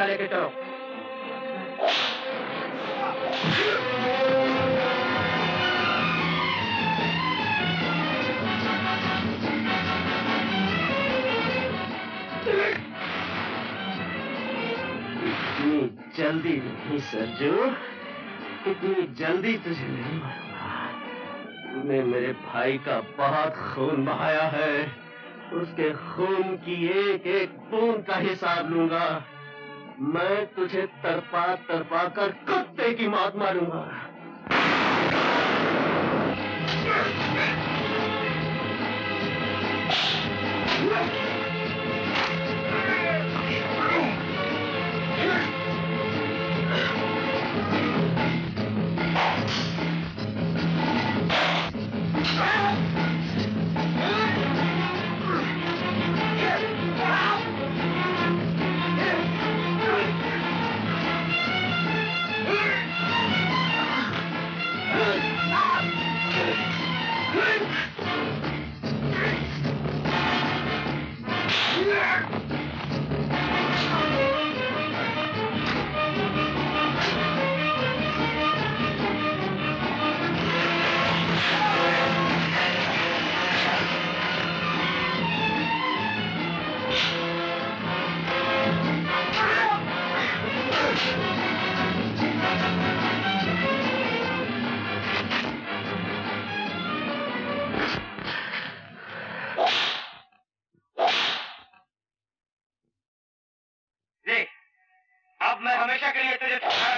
लेके चलो। इतनी जल्दी नहीं सरजू, इतनी जल्दी तुझे नहीं मारूंगा। तूने मेरे भाई का बहुत खून बहाया है, उसके खून की एक एक बूंद का हिसाब लूंगा। मैं तुझे तड़पा तड़पा कर कुत्ते की मौत मारूंगा।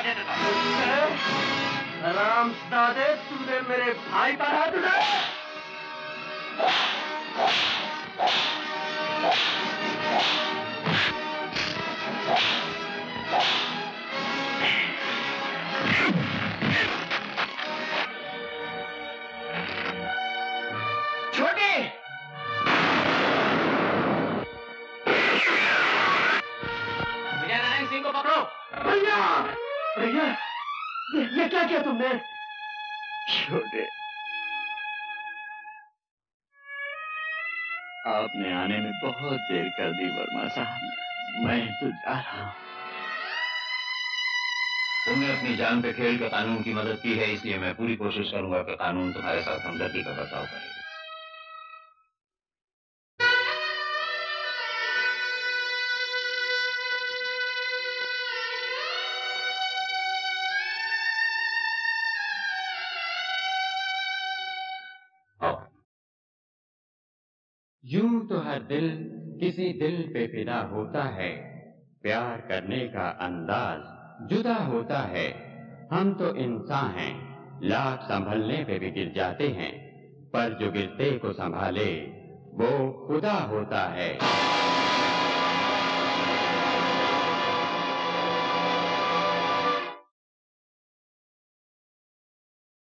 दे देता हूँ। राम दादे, तूने मेरे भाई पर हाथ उठाया। छोटे विजयनारायण सिंह को पकड़ो। भैया, भैया, ये क्या किया तुमने? छोटे, आपने आने में बहुत देर कर दी वर्मा साहब। मैं तो जा रहा हूँ। तुमने अपनी जान पे खेल के कानून की मदद की है, इसलिए मैं पूरी कोशिश करूंगा कि कानून तुम्हारे साथ हमदर्दी का बर्ताव करे। यूं तो हर दिल किसी दिल पे फिदा होता है, प्यार करने का अंदाज जुदा होता है। हम तो इंसान हैं, लाख संभलने पे भी गिर जाते हैं, पर जो गिरते को संभाले वो खुदा होता है।